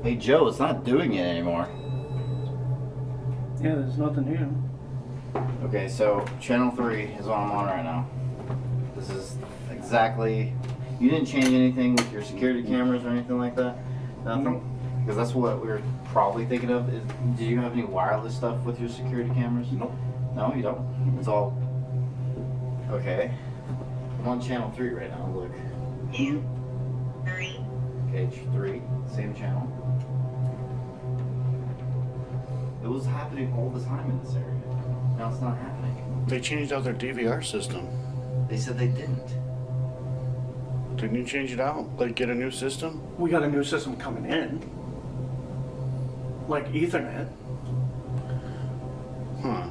Hey Joe, it's not doing it anymore. Yeah, there's nothing here. Okay, so channel 3 is what I'm on right now. This is exactly... You didn't change anything with your security cameras or anything like that? Nothing? Because that's what we were probably thinking of. Do you have any wireless stuff with your security cameras? Nope. No, you don't? It's all... Okay. I'm on channel 3 right now, look. 2, 3. Page 3, same channel. It was happening all the time in this area. Now it's not happening. They changed out their DVR system. They said they didn't. Didn't you change it out? Like, get a new system? We got a new system coming in. Like Ethernet. Huh.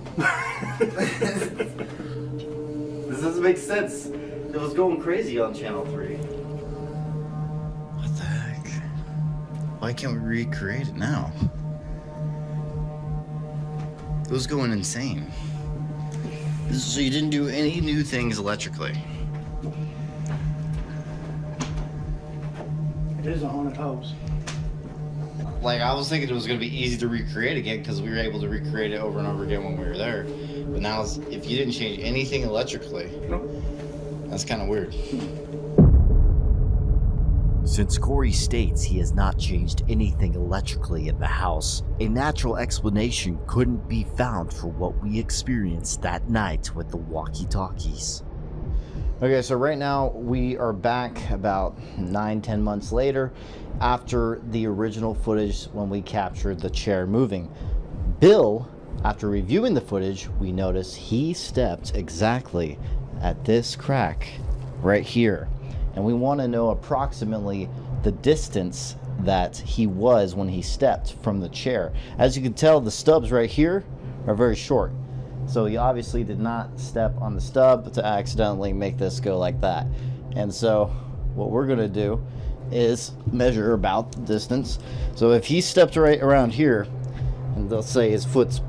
This doesn't make sense. It was going crazy on channel 3. What the heck? Why can't we recreate it now? It was going insane. So you didn't do any new things electrically? It is a haunted house. Like, I was thinking it was going to be easy to recreate again because we were able to recreate it over and over again when we were there. But now, if you didn't change anything electrically, that's kind of weird. Since Corey states he has not changed anything electrically in the house, a natural explanation couldn't be found for what we experienced that night with the walkie-talkies. Okay, so right now we are back about 9-10 months later after the original footage when we captured the chair moving. Bill, after reviewing the footage, we noticed he stepped exactly at this crack right here. And we want to know approximately the distance that he was when he stepped from the chair. As you can tell, the stubs right here are very short. So he obviously did not step on the stub to accidentally make this go like that. And so what we're going to do is measure about the distance. So if he stepped right around here, and let's say his foot's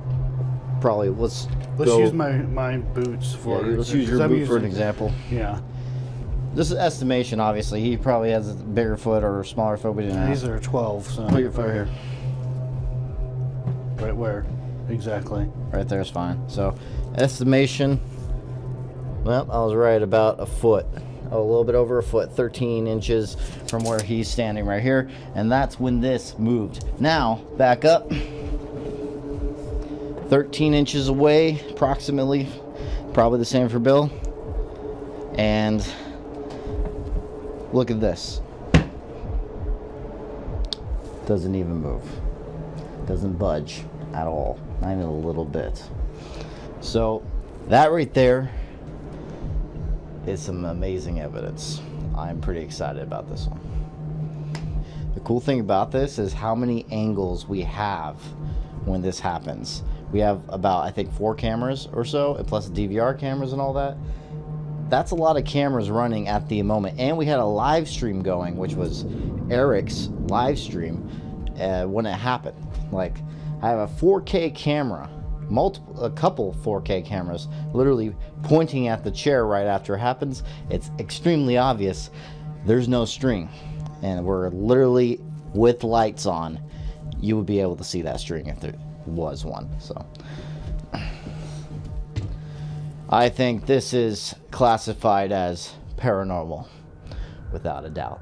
probably, let's use my boots for... Yeah, let's use your boot for an example. Yeah. This is estimation, obviously. He probably has a bigger foot or a smaller foot. We didn't know. These are 12, so... Put your foot here. Right where? Exactly. Right there is fine. So, estimation, well, I was right about a foot. A little bit over a foot, 13 inches from where he's standing right here. And that's when this moved. Now, back up. 13 inches away, approximately. Probably the same for Bill. And look at this. Doesn't even move. Doesn't budge at all. Not even a little bit. So that right there is some amazing evidence. I'm pretty excited about this one. The cool thing about this is how many angles we have when this happens. We have about, I think, 4 cameras or so, and plus DVR cameras and all that. That's a lot of cameras running at the moment. And we had a live stream going, which was Eric's live stream when it happened. Like, I have a 4K camera, a couple 4K cameras, literally pointing at the chair right after it happens. It's extremely obvious there's no string, and we're literally with lights on. You would be able to see that string if there was one. So I think this is classified as paranormal, without a doubt.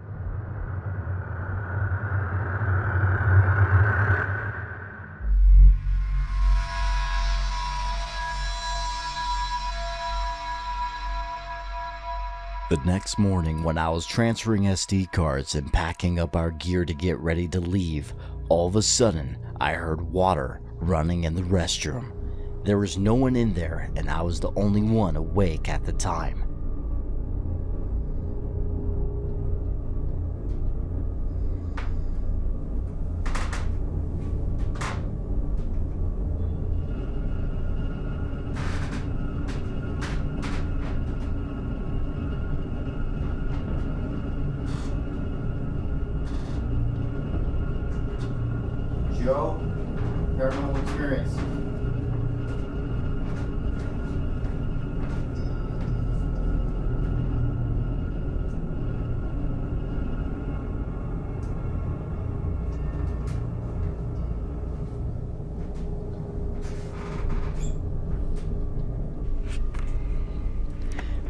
The next morning, when I was transferring SD cards and packing up our gear to get ready to leave, all of a sudden, I heard water running in the restroom. There was no one in there, and I was the only one awake at the time. go. Paranormal experience.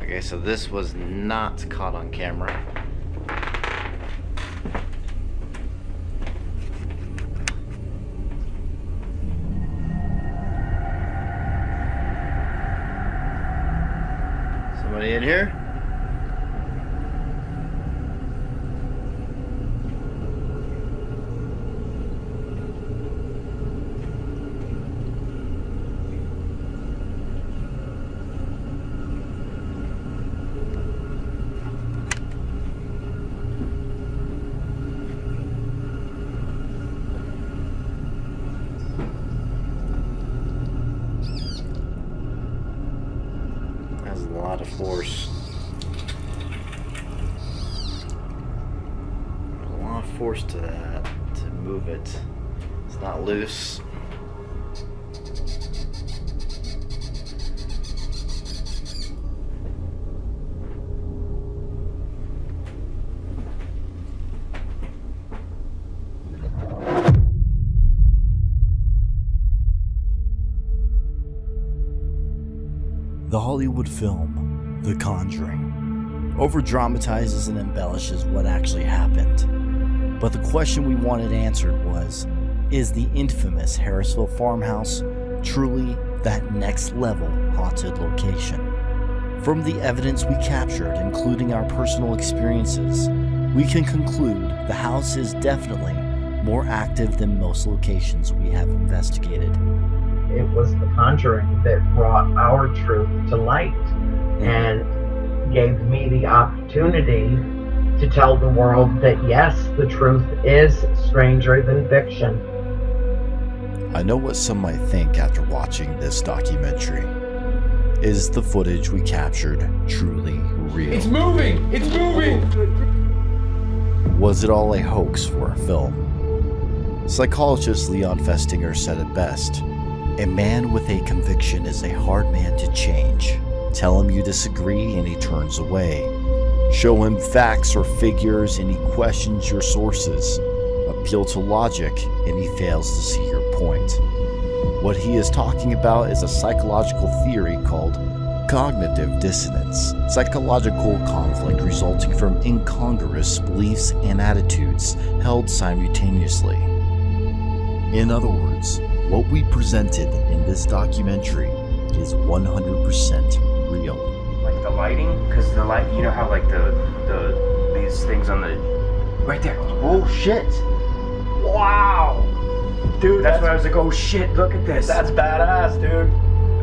Okay, so this was not caught on camera. Somebody in here? Has a lot of force. A lot of force to that, to move it. It's not loose. The Hollywood film, The Conjuring, over-dramatizes and embellishes what actually happened. But the question we wanted answered was, is the infamous Harrisville farmhouse truly that next-level haunted location? From the evidence we captured, including our personal experiences, we can conclude the house is definitely more active than most locations we have investigated. It was the Conjuring that brought our truth to light and gave me the opportunity to tell the world that yes, the truth is stranger than fiction. I know what some might think after watching this documentary. Is the footage we captured truly real? It's moving! It's moving! Was it all a hoax for a film? Psychologist Leon Festinger said it best. A man with a conviction is a hard man to change. Tell him you disagree and he turns away. Show him facts or figures and he questions your sources. Appeal to logic and he fails to see your point. What he is talking about is a psychological theory called cognitive dissonance, psychological conflict resulting from incongruous beliefs and attitudes held simultaneously. In other words, what we presented in this documentary is 100% real. Like the lighting, because the light, you know how like these things on the right there. Oh shit! Wow, dude. That's why I was like, oh shit, look at this. That's badass, dude.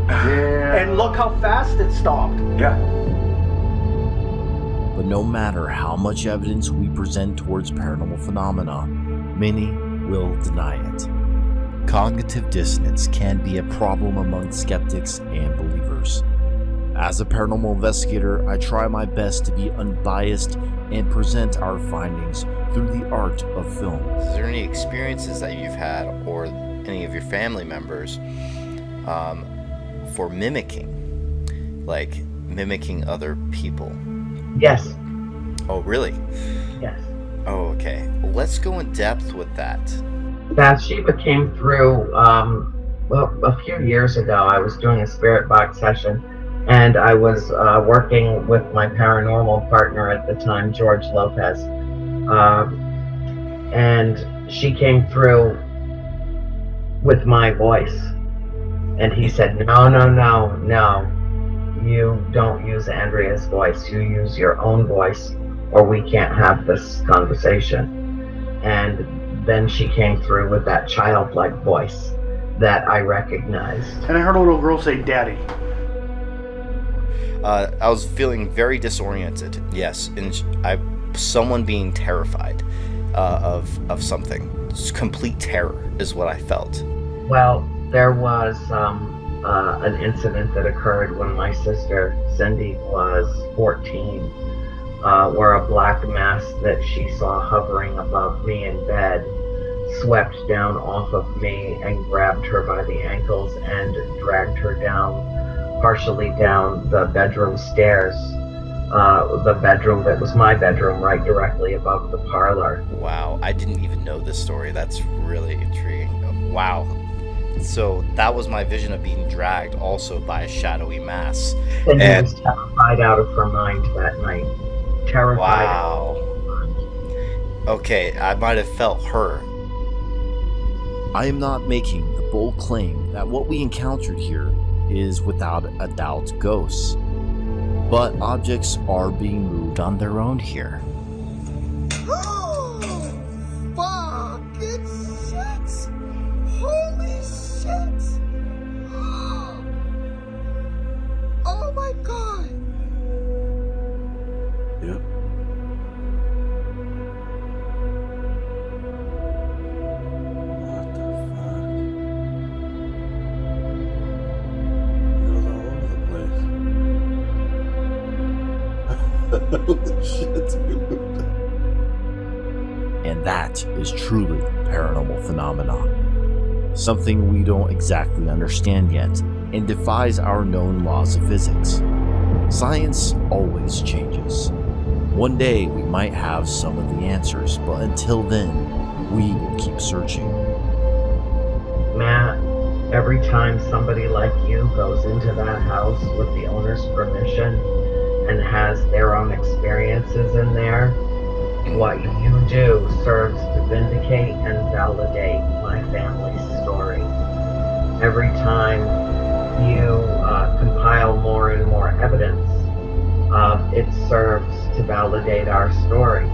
Yeah. And look how fast it stopped. Yeah. But no matter how much evidence we present towards paranormal phenomena, many will deny it. Cognitive dissonance can be a problem among skeptics and believers. As a paranormal investigator, I try my best to be unbiased and present our findings through the art of film. Is there any experiences that you've had, or any of your family members, for mimicking? Like mimicking other people? Yes. Oh, really? Yes. Oh, okay. Let's go in depth with that. Bathsheba came through, a few years ago. I was doing a spirit box session, and I was working with my paranormal partner at the time, George Lopez. And she came through with my voice. And he said, no, you don't use Andrea's voice. You use your own voice, or we can't have this conversation. And then she came through with that childlike voice that I recognized. And I heard a little girl say, "Daddy." I was feeling very disoriented. Yes, and someone being terrified of something. Just complete terror is what I felt. Well, there was an incident that occurred when my sister Cindy was 14, where a black mass that she saw hovering above me in bed swept down off of me and grabbed her by the ankles and dragged her down, partially down the bedroom stairs. The bedroom that was my bedroom, right directly above the parlor. Wow, I didn't even know this story. That's really intriguing. Wow. So that was my vision of being dragged also by a shadowy mass. And I was terrified out of her mind that night. Terrified. Wow. Okay, I might have felt her. I am not making the bold claim that what we encountered here is without a doubt ghosts. But objects are being moved on their own here. Fucking shit! Holy shit! Oh my god! Yep. What the fuck? It was all over the place. Holy shit, dude. And that is truly paranormal phenomenon. Something we don't exactly understand yet and defies our known laws of physics. Science always changes. One day we might have some of the answers, but until then, we will keep searching. Matt, every time somebody like you goes into that house with the owner's permission and has their own experiences in there, what you do serves to vindicate and validate my family's story. Every time you compile more and more evidence, it serves to validate our story.